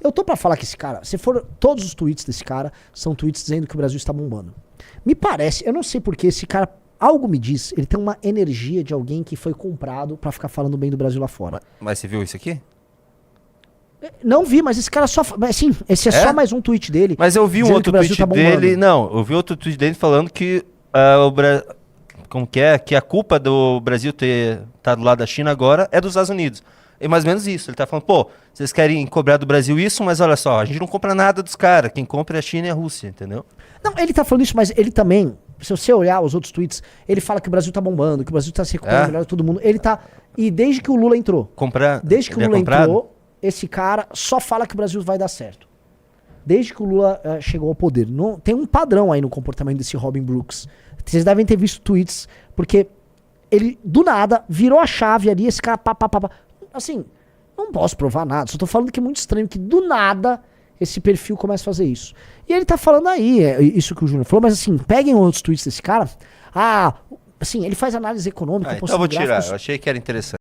eu tô pra falar que esse cara, se for todos os tweets desse cara, são tweets dizendo que o Brasil está bombando. Me parece, eu não sei porque esse cara, algo me diz, ele tem uma energia de alguém que foi comprado pra ficar falando bem do Brasil lá fora. Mas você viu isso aqui? Não vi, mas esse cara só... Sim, esse é só mais um tweet dele. Mas eu vi um outro tweet tá dele... Não, eu vi outro tweet dele falando que como que é? Que a culpa do Brasil ter estado do lado da China agora é dos Estados Unidos. É mais ou menos isso. Ele tá falando, pô, vocês querem cobrar do Brasil isso, mas olha só, a gente não compra nada dos caras. Quem compra é a China e a Rússia, entendeu? Não, ele tá falando isso, mas ele também... Se você olhar os outros tweets, ele fala que o Brasil tá bombando, que o Brasil tá se recuperando melhor de todo mundo. Ele tá... E desde que o Lula entrou... Desde que o Lula entrou, esse cara só fala que o Brasil vai dar certo. Desde que o Lula chegou ao poder. Não, tem um padrão aí no comportamento desse Robin Brooks. Vocês devem ter visto tweets, porque ele, do nada, virou a chave ali, esse cara... Assim, não posso provar nada, só tô falando que é muito estranho que, do nada, esse perfil começa a fazer isso. E ele tá falando aí, isso que o Júnior falou, mas assim, peguem outros tweets desse cara. Assim, ele faz análise econômica, então eu vou tirar, eu achei que era interessante.